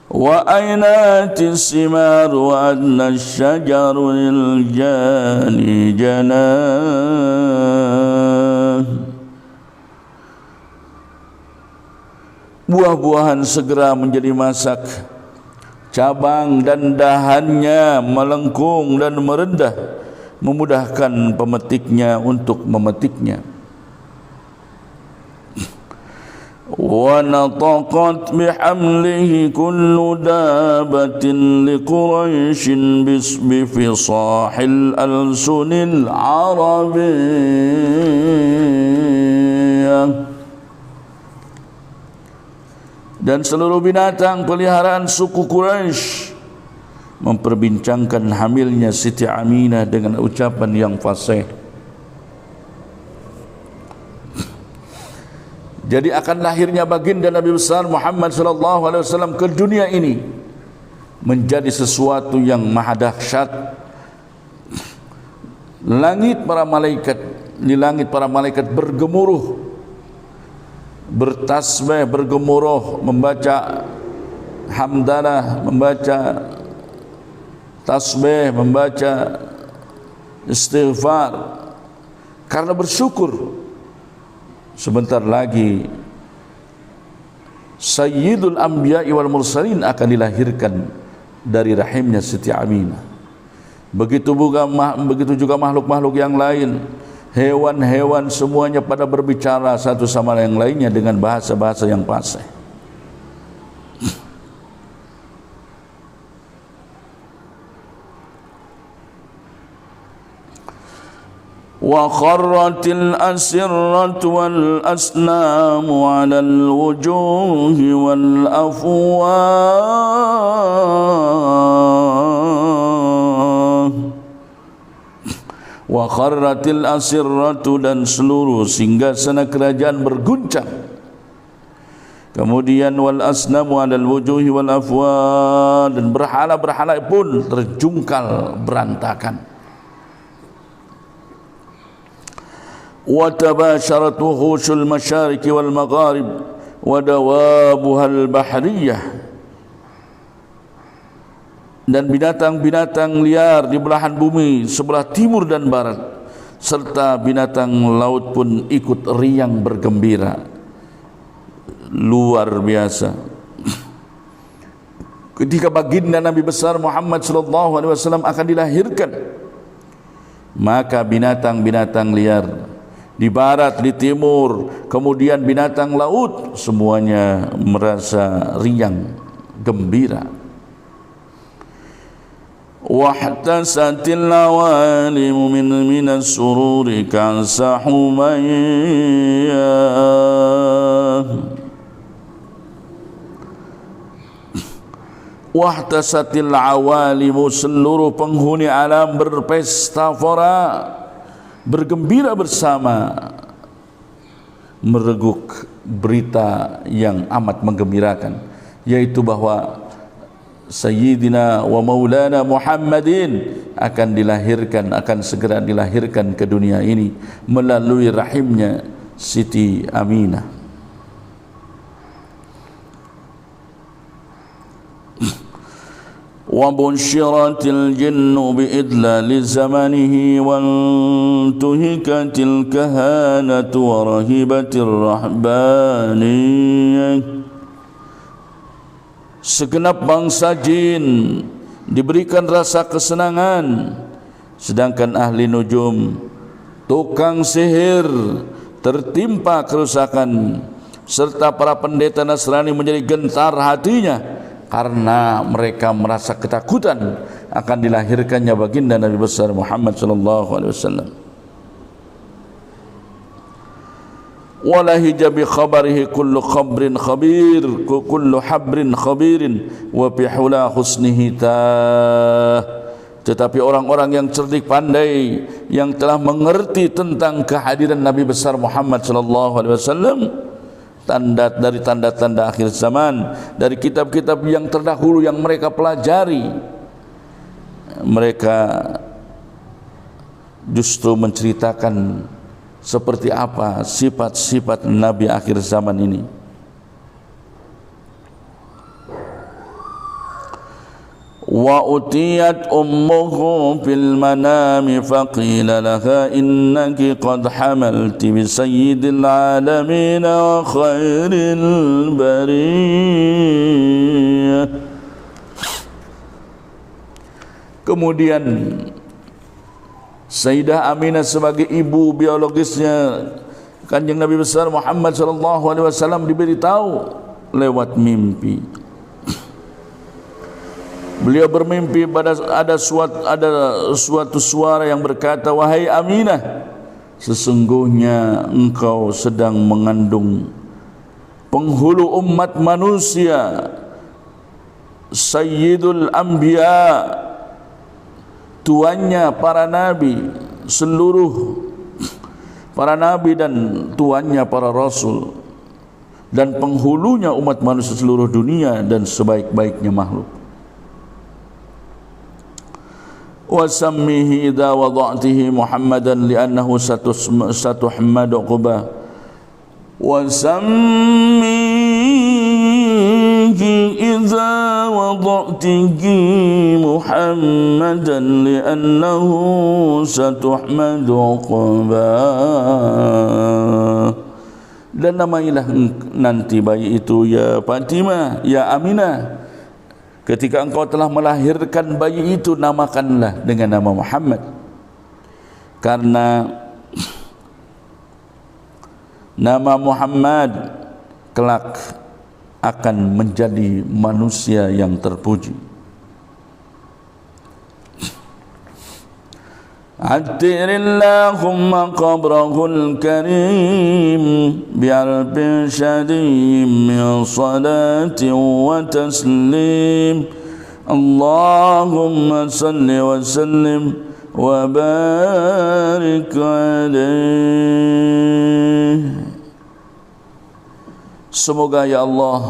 Wa aynatis simar wa adna asyajaru lil jani janah, buah-buahan segera menjadi masak, cabang dan dahannya melengkung dan merendah, memudahkan pemetiknya untuk memetiknya. وَنَطَقَتْ بِحَمْلِهِ كُلُّ دَابَةٍ لِقُرَيْشٍ بِفِصَاحِ الْأَلْسُنِ الْعَرَبِيَّةِ. Dan seluruh binatang peliharaan suku Quraisy memperbincangkan hamilnya Siti Aminah dengan ucapan yang fasih. Jadi akan lahirnya baginda Nabi besar Muhammad sallallahu alaihi wasallam ke dunia ini menjadi sesuatu yang maha dahsyat. Di langit para malaikat bergemuruh, bertasbih, bergemuruh, membaca hamdalah, membaca tasbih, membaca istighfar karena bersyukur. Sebentar lagi Sayyidul Anbiya'i wal Mursalin akan dilahirkan dari rahimnya Siti Aminah. Begitu juga makhluk-makhluk yang lain, hewan-hewan semuanya pada berbicara satu sama yang lainnya dengan bahasa-bahasa yang fasih. وَخَرَّتِ الْأَسِرَّةُ وَالْأَسْنَامُ عَلَى الْوُجُوهِ وَالْأَفْوَاهِ. وَخَرَّتِ الْأَسِرَّةُ dan seluruh singgasana kerajaan berguncang. Kemudian wal asnamu 'alal wujuhi wal afwah, dan berhala-berhala pun terjungkal berantakan. وتباشرت وحوش المشارق والمغارب ودوابها البحرية, dan binatang-binatang liar di belahan bumi sebelah timur dan barat serta binatang laut pun ikut riang bergembira. Luar biasa. Ketika baginda Nabi besar Muhammad sallallahu alaihi wasallam akan dilahirkan, maka binatang-binatang liar di barat, di timur, kemudian binatang laut, semuanya merasa riang, gembira. Wahtasatil awalimu minas sururi ka'sa humayyah. Wahtasatil awalimu, seluruh penghuni alam berpesta fora, bergembira bersama, mereguk berita yang amat menggembirakan, yaitu bahwa Sayyidina wa Maulana Muhammadin akan segera dilahirkan ke dunia ini melalui rahimnya Siti Aminah. وَبُشِّرَتِ الْجِنُّ بِإِدْلَالِ زَمَنِهِ وَانْتُهِكَتِ الْكَهَانَةُ وَرَهِبَتِ الرَّحْبَانِيَّةِ. Segenap bangsa jin diberikan rasa kesenangan, sedangkan ahli nujum, tukang sihir, tertimpa kerusakan, serta para pendeta Nasrani menjadi gentar hatinya karena mereka merasa ketakutan akan dilahirkannya baginda Nabi besar Muhammad sallallahu alaihi wasallam. Wala hijabi khabarihi kullu khabrin khabir, kullu habrin khabirin wa bihula husnihi ta. Tetapi orang-orang yang cerdik pandai, yang telah mengerti tentang kehadiran Nabi besar Muhammad sallallahu alaihi wasallam, dari tanda-tanda akhir zaman, dari kitab-kitab yang terdahulu yang mereka pelajari, mereka justru menceritakan seperti apa sifat-sifat Nabi akhir zaman ini. Wa utiyat ummuhu fil manami faqila laha innaki qad hamalti bi sayyidil alamin wa khairil bariyah. Kemudian Sayyidah Aminah sebagai ibu biologisnya Kanjeng Nabi besar Muhammad sallallahu alaihi wasallam diberitahu lewat mimpi. Beliau bermimpi ada suatu suara yang berkata, wahai Aminah, sesungguhnya engkau sedang mengandung penghulu umat manusia, Sayyidul Anbiya, tuannya para nabi, seluruh para nabi dan tuannya para rasul, dan penghulunya umat manusia seluruh dunia dan sebaik-baiknya makhluk. وَسَمِّهِ إِذَا وَضَعْتِهِ مُحَمَّدًا لِأَنَّهُ سَتُحْمَدُ عُقْبَهُ وَسَمِّهِ إِذَا وَضَعْتِهِ مُحَمَّدًا لِأَنَّهُ سَتُحْمَدُ عُقْبَهُ. Dan namailah nanti bayi itu ya Fatimah, ya Aminah. Ketika engkau telah melahirkan bayi itu, namakanlah dengan nama Muhammad, karena nama Muhammad kelak akan menjadi manusia yang terpuji. Attirillahumma qabrahul karim bi'albin syadiyim min salatin wa taslim. Allahumma salli wa sallim wa barik alaih. Semoga ya Allah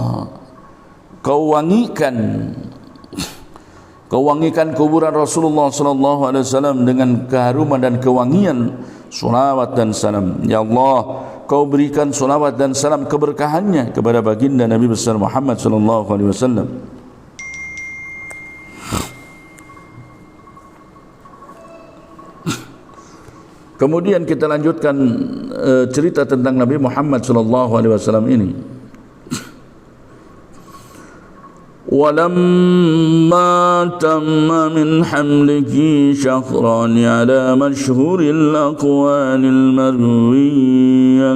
kau wangikan kuburan Rasulullah sallallahu alaihi wasallam dengan keharuman dan kewangian salawat dan salam. Ya Allah, kau berikan salawat dan salam keberkahannya kepada baginda Nabi besar Muhammad sallallahu alaihi wasallam. Kemudian kita lanjutkan cerita tentang Nabi Muhammad sallallahu alaihi wasallam ini. وَلَمَّا تَمَّ مِنْ حَمْلِهِ شَهْرَانِ عَلَى مَشْهُورِ الْأَقْوَالِ الْمَرْوِيَّةِ.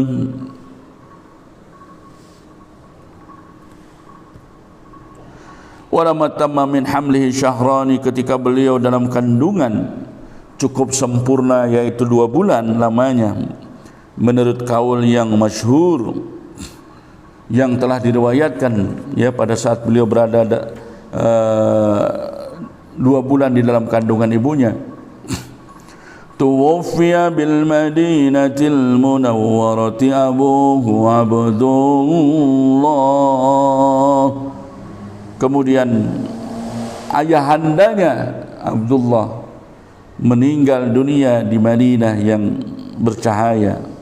وَلَمَّا تَمَّ مِنْ حَمْلِهِ شَهْرَانِ, ketika beliau dalam kandungan cukup sempurna, yaitu 2 bulan lamanya, menurut kaul yang masyhur yang telah diriwayatkan ya pada saat beliau berada 2 bulan di dalam kandungan ibunya. Tuwaffiya bil Madinatil Munawwarati abuhu Abdullah. Kemudian ayahandanya Abdullah meninggal dunia di Madinah yang bercahaya.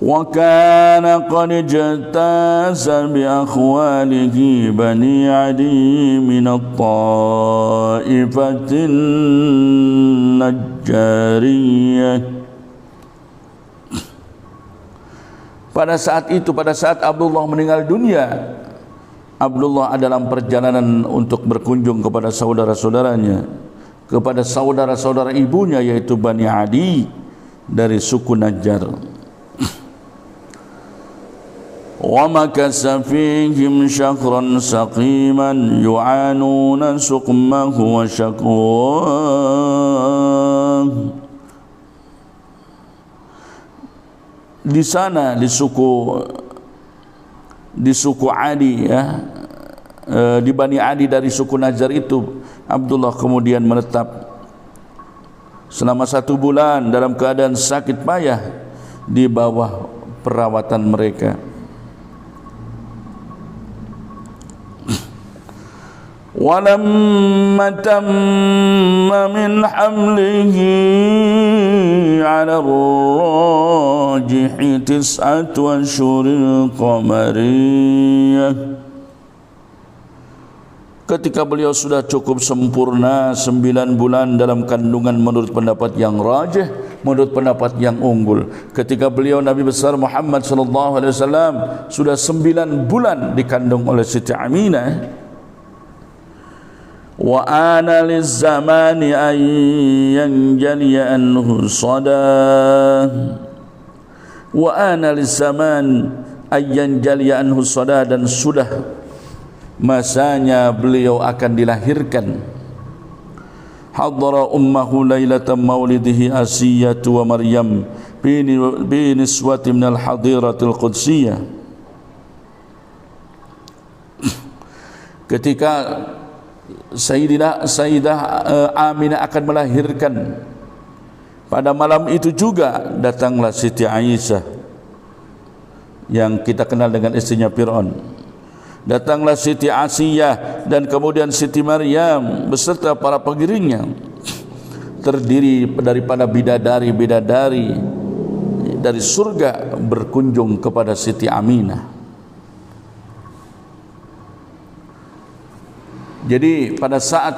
وَكَانَ قَدْ اجْتَازَ بِأَخْوَالِهِ بَنِي عَدِي مِنَ الطَّائِفَةِ النَّجَّارِيَّةِ. Pada saat Abdullah meninggal dunia, Abdullah dalam perjalanan untuk berkunjung kepada saudara-saudaranya, kepada saudara-saudara ibunya, yaitu Bani Adi dari suku Najjar. وَمَكَثَ فِيهِمْ شَهْرًا سَقِيمًا يُعَانُونَ سُقْمَهُ وَشَكْوَاهُ. Di sana di suku Adi ya, di Bani Adi dari suku Najjar itu, Abdullah kemudian menetap selama 1 bulan dalam keadaan sakit payah di bawah perawatan mereka. وَلَمَّا تَمَّ مِنْ حَمْلِهِ عَلَى الرَّاجِحِ 9 أشهر قمرية. ketika beliau sudah cukup sempurna 9 bulan dalam kandungan menurut pendapat yang rajih, menurut pendapat yang unggul. Ketika beliau Nabi besar Muhammad sallallahu alaihi wasallam sudah 9 bulan dikandung oleh Siti Aminah. Wa ana lizzamani an yanjali anhu sadah, wa ana lizzaman an yanjali anhu sadah, dan sudah masanya beliau akan dilahirkan. Hadara ummahu lailatan maulidihi Asiyatu wa Maryam bi niswati minal hadiratil qudsiyah. Ketika Sayyidah Aminah akan melahirkan, pada malam itu juga datanglah Siti Aisyah yang kita kenal dengan istrinya Fir'aun. Datanglah Siti Asiyah dan kemudian Siti Maryam beserta para pengiringnya, terdiri daripada bidadari-bidadari dari surga berkunjung kepada Siti Aminah. Jadi pada saat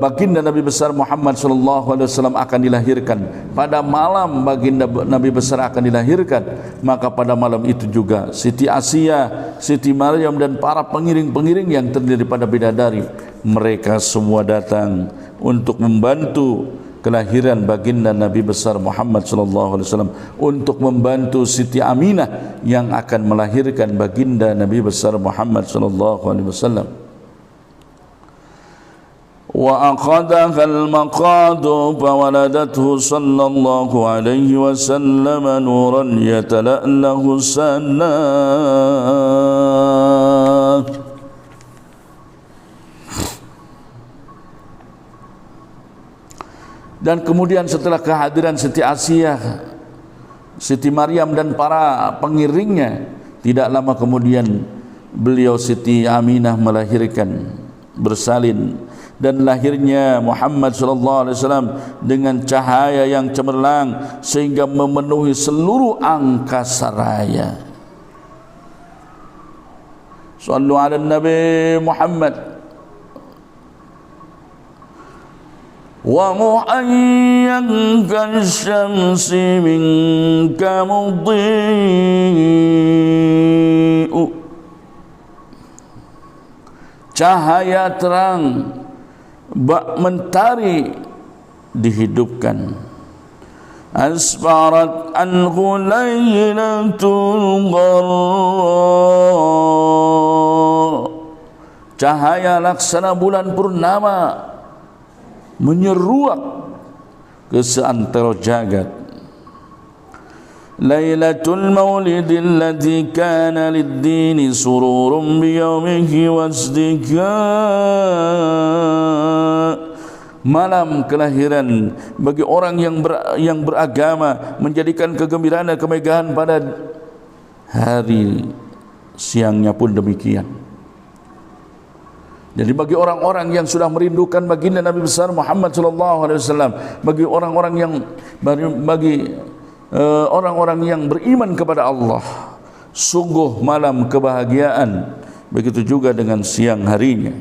baginda Nabi besar Muhammad sallallahu alaihi wasallam akan dilahirkan, pada malam baginda Nabi besar akan dilahirkan, maka pada malam itu juga Siti Asiyah, Siti Maryam dan para pengiring-pengiring yang terdiri pada bidadari, mereka semua datang untuk membantu kelahiran baginda Nabi besar Muhammad sallallahu alaihi wasallam, untuk membantu Siti Aminah yang akan melahirkan baginda Nabi besar Muhammad sallallahu alaihi wasallam. Wa aqadaha al-maqadu fa waladathu sallallahu alaihi wasallam nuran yatala'lahu sana. Dan kemudian setelah kehadiran Siti Asiyah, Siti Maryam dan para pengiringnya, tidak lama kemudian beliau Siti Aminah melahirkan, bersalin, dan lahirnya Muhammad sallallahu alaihi wasallam dengan cahaya yang cemerlang sehingga memenuhi seluruh angkasa raya. Sallu ala Nabi Muhammad. Wa mu'ayyan kasyamsi minka mudhi'u, cahaya terang bak mentari dihidupkan. Asfarat anhu laylatul gharra, cahaya laksana bulan purnama menyeruak ke seantero jagat. Lailatul maulidil ladzi kana lid-dini sururun biyaumihi wasdika, malam kelahiran bagi orang yang beragama, menjadikan kegembiraan dan kemegahan pada hari siangnya pun demikian. Jadi bagi orang-orang yang sudah merindukan baginda Nabi besar Muhammad sallallahu alaihi wasallam, bagi orang-orang yang beriman kepada Allah, sungguh malam kebahagiaan. Begitu juga dengan siang harinya.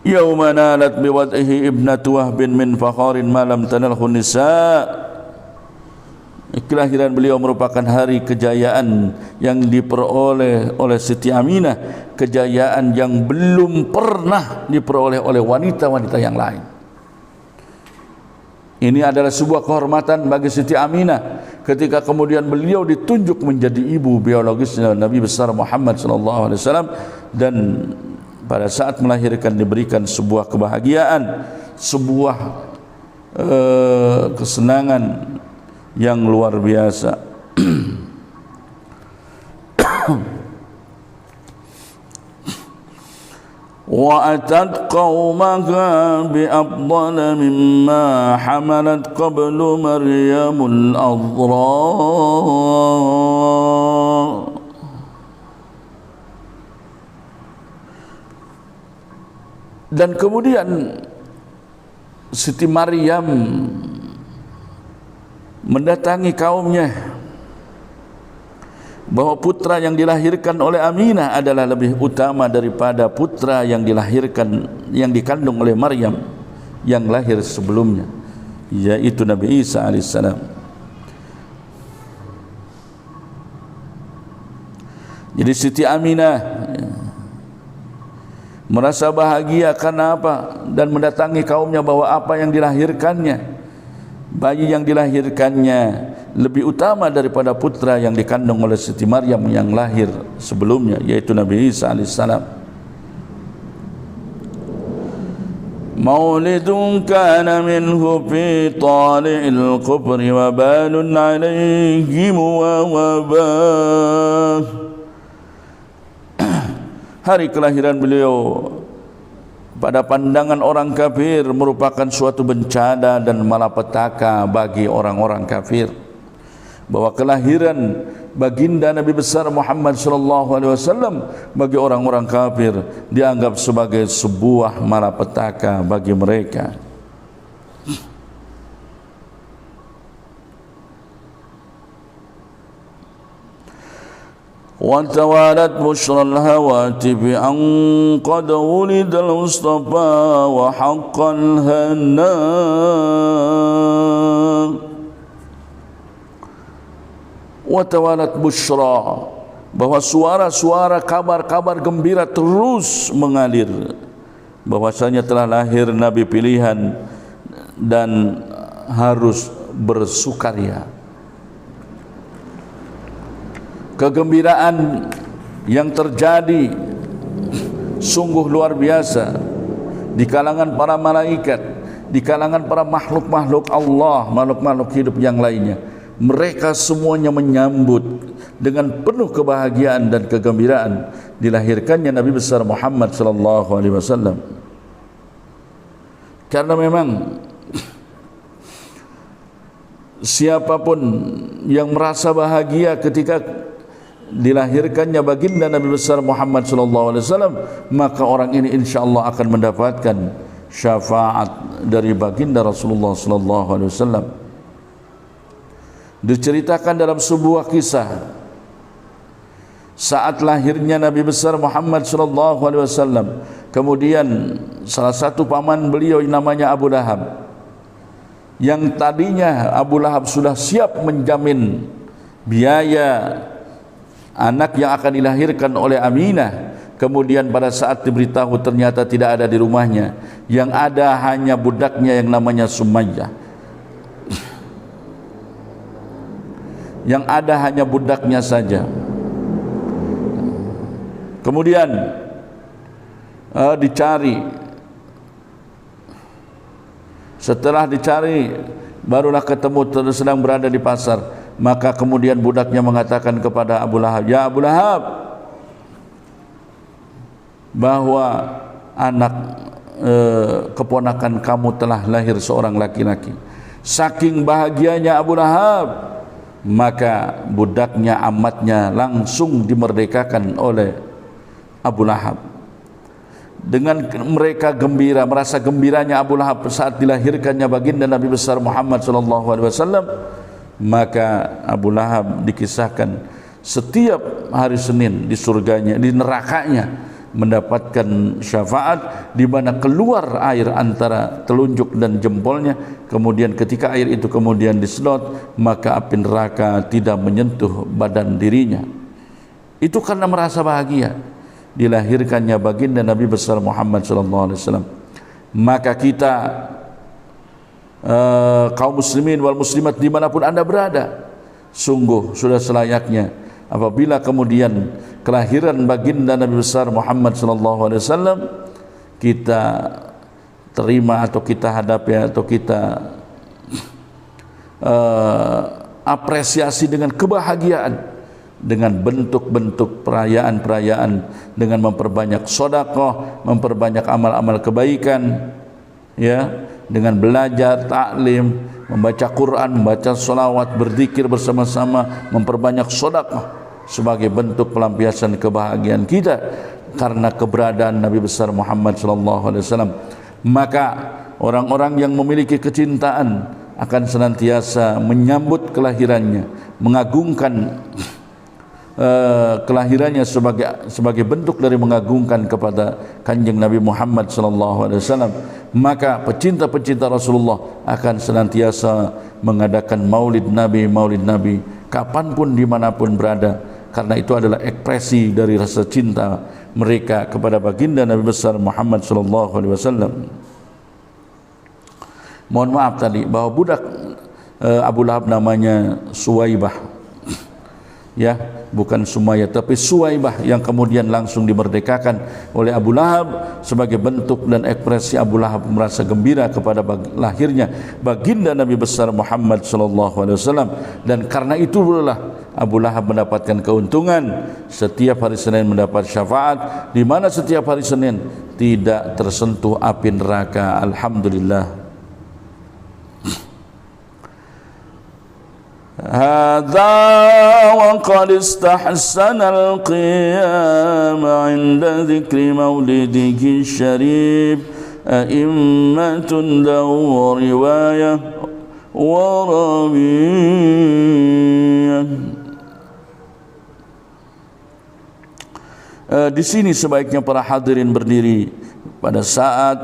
Yauma nalat biwad'ihi ibnatu Wahbin min fakharin ma lam tanalhu nisa'. Kelahiran beliau merupakan hari kejayaan yang diperoleh oleh Siti Aminah, kejayaan yang belum pernah diperoleh oleh wanita-wanita yang lain. Ini adalah sebuah kehormatan bagi Siti Aminah ketika kemudian beliau ditunjuk menjadi ibu biologis Nabi besar Muhammad sallallahu alaihi wasallam, dan pada saat melahirkan diberikan sebuah kebahagiaan, sebuah kesenangan yang luar biasa. Wa atat qaumaha bi afdala mimma hamalat qablu Maryamul adra. Dan kemudian Siti Maryam mendatangi kaumnya bahwa putra yang dilahirkan oleh Aminah adalah lebih utama daripada putra yang dikandung oleh Maryam yang lahir sebelumnya, yaitu Nabi Isa alaihissalam. Jadi Siti Aminah merasa bahagia karena apa? Dan mendatangi kaumnya bahwa apa yang dilahirkannya, bayi yang dilahirkannya lebih utama daripada putra yang dikandung oleh Siti Maryam yang lahir sebelumnya, yaitu Nabi Isa alaihissalam. Maulidun kana minhu fi tali'il qubri wa balun alaihim wa wabah. Hari kelahiran beliau pada pandangan orang kafir merupakan suatu bencana dan malapetaka bagi orang-orang kafir, bahwa kelahiran baginda Nabi besar Muhammad sallallahu alaihi wasallam bagi orang-orang kafir dianggap sebagai sebuah malapetaka bagi mereka. وتوالت بشرى الهواتف أن قد ولد المصطفى وحق الهناء. Watawalat busyra, bahwa suara-suara kabar-kabar gembira terus mengalir bahwasanya telah lahir Nabi pilihan dan harus bersukaria. Kegembiraan yang terjadi sungguh luar biasa di kalangan para malaikat, di kalangan para makhluk-makhluk Allah, makhluk-makhluk hidup yang lainnya. Mereka semuanya menyambut dengan penuh kebahagiaan dan kegembiraan dilahirkannya Nabi besar Muhammad sallallahu alaihi wasallam. Karena memang siapapun yang merasa bahagia ketika dilahirkannya baginda Nabi besar Muhammad sallallahu alaihi wasallam, maka orang ini insyaallah akan mendapatkan syafaat dari baginda Rasulullah sallallahu alaihi wasallam. Diceritakan dalam sebuah kisah saat lahirnya Nabi besar Muhammad sallallahu alaihi wasallam, kemudian salah satu paman beliau namanya Abu Lahab, yang tadinya Abu Lahab sudah siap menjamin biaya anak yang akan dilahirkan oleh Aminah, kemudian pada saat diberitahu ternyata tidak ada di rumahnya, yang ada hanya budaknya yang namanya Sumayyah, yang ada hanya budaknya saja. Kemudian dicari, setelah dicari barulah ketemu, sedang berada di pasar. Maka kemudian budaknya mengatakan kepada Abu Lahab, "Ya Abu Lahab, bahwa anak keponakan kamu telah lahir seorang laki-laki." Saking bahagianya Abu Lahab, maka budaknya, amatnya langsung dimerdekakan oleh Abu Lahab. Dengan mereka gembira, merasa gembiranya Abu Lahab saat dilahirkannya baginda Nabi besar Muhammad sallallahu alaihi wasallam, maka Abu Lahab dikisahkan setiap hari Senin di surganya, di nerakanya mendapatkan syafaat di mana keluar air antara telunjuk dan jempolnya. Kemudian ketika air itu kemudian disedot, maka api neraka tidak menyentuh badan dirinya. Itu karena merasa bahagia dilahirkannya baginda Nabi besar Muhammad sallallahu alaihi wasallam. Maka kita kaum muslimin wal muslimat dimanapun anda berada, sungguh sudah selayaknya apabila kemudian kelahiran baginda Nabi besar Muhammad sallallahu alaihi wasallam kita terima atau kita hadapi atau kita apresiasi dengan kebahagiaan, dengan bentuk-bentuk perayaan-perayaan, dengan memperbanyak sedekah, memperbanyak amal-amal kebaikan, ya, dengan belajar, taklim, membaca Quran, membaca salawat, berzikir bersama-sama, memperbanyak sedekah sebagai bentuk pelampiasan kebahagiaan kita karena keberadaan Nabi besar Muhammad sallallahu alaihi wasallam. Maka orang-orang yang memiliki kecintaan akan senantiasa menyambut kelahirannya, mengagungkan kelahirannya sebagai bentuk dari mengagungkan kepada Kanjeng Nabi Muhammad sallallahu alaihi wasallam, maka pecinta-pecinta Rasulullah akan senantiasa mengadakan maulid Nabi kapanpun dimanapun berada, karena itu adalah ekspresi dari rasa cinta mereka kepada baginda Nabi besar Muhammad sallallahu alaihi wasallam. Mohon maaf tadi bahwa budak Abu Lahab namanya Suwaibah, ya, bukan Sumayyah tapi Suwaibah, yang kemudian langsung dimerdekakan oleh Abu Lahab sebagai bentuk dan ekspresi Abu Lahab merasa gembira kepada lahirnya baginda Nabi besar Muhammad sallallahu alaihi wasallam. Dan karena itu pula Abu Lahab mendapatkan keuntungan, setiap hari Senin mendapat syafaat, di mana setiap hari Senin tidak tersentuh api neraka. Alhamdulillah. هذا وقد استحسن القيام عند ذكر مولده الشريف أئمة له رواية ورمية. Di sini sebaiknya para hadirin berdiri pada saat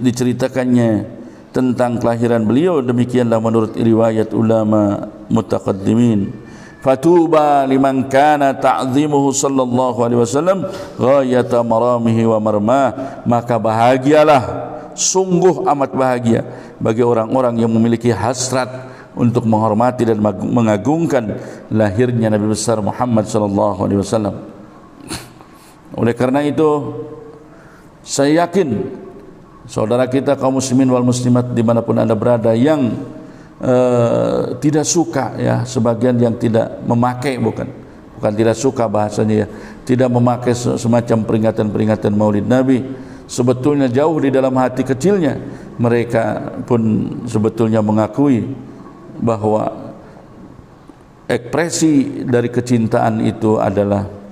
diceritakannya tentang kelahiran beliau. Demikianlah menurut riwayat ulama mutaqaddimin. Fatuba liman kana ta'zimuhu sallallahu alaihi wasallam ghayata maramihi wa marmah. Maka bahagialah, sungguh amat bahagia bagi orang-orang yang memiliki hasrat untuk menghormati dan mengagungkan lahirnya Nabi besar Muhammad sallallahu alaihi wasallam. Oleh karena itu, saya yakin saudara kita kaum muslimin wal muslimat dimanapun anda berada yang tidak suka, ya, sebagian yang tidak memakai, bukan tidak suka bahasanya, ya, tidak memakai semacam peringatan maulid Nabi, sebetulnya jauh di dalam hati kecilnya mereka pun sebetulnya mengakui bahwa ekspresi dari kecintaan itu adalah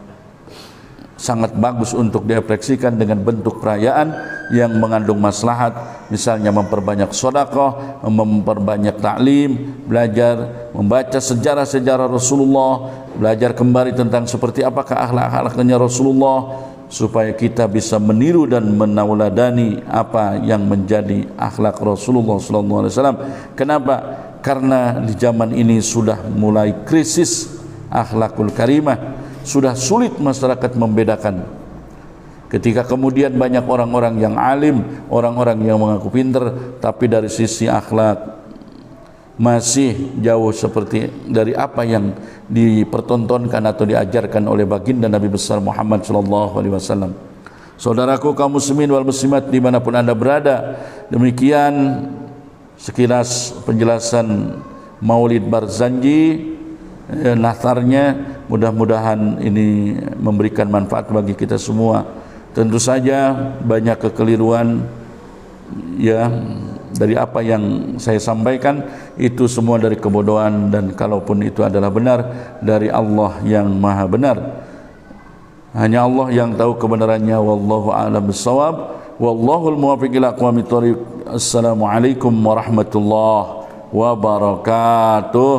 sangat bagus untuk diekspresikan dengan bentuk perayaan yang mengandung maslahat, misalnya memperbanyak sedekah, memperbanyak taklim, belajar membaca sejarah-sejarah Rasulullah, belajar kembali tentang seperti apakah akhlak-akhlaknya Rasulullah, supaya kita bisa meniru dan menauladani apa yang menjadi akhlak Rasulullah sallallahu alaihi wasallam. Kenapa? Karena di zaman ini sudah mulai krisis akhlakul karimah, sudah sulit masyarakat membedakan. Ketika kemudian banyak orang-orang yang alim, orang-orang yang mengaku pintar, tapi dari sisi akhlak masih jauh seperti dari apa yang dipertontonkan atau diajarkan oleh baginda Nabi besar Muhammad sallallahu alaihi wasallam. Saudaraku kaum muslimin wal muslimat dimanapun anda berada, demikian sekilas penjelasan Maulid Barzanji, nasarnya. Mudah-mudahan ini memberikan manfaat bagi kita semua. Tentu saja banyak kekeliruan, ya, dari apa yang saya sampaikan itu semua dari kebodohan, dan kalaupun itu adalah benar dari Allah yang maha benar. Hanya Allah yang tahu kebenarannya. Wallahu a'lam bissawab. Wallahul muwaffiq ila aqwamit thoriq. Assalamualaikum warahmatullahi wabarakatuh.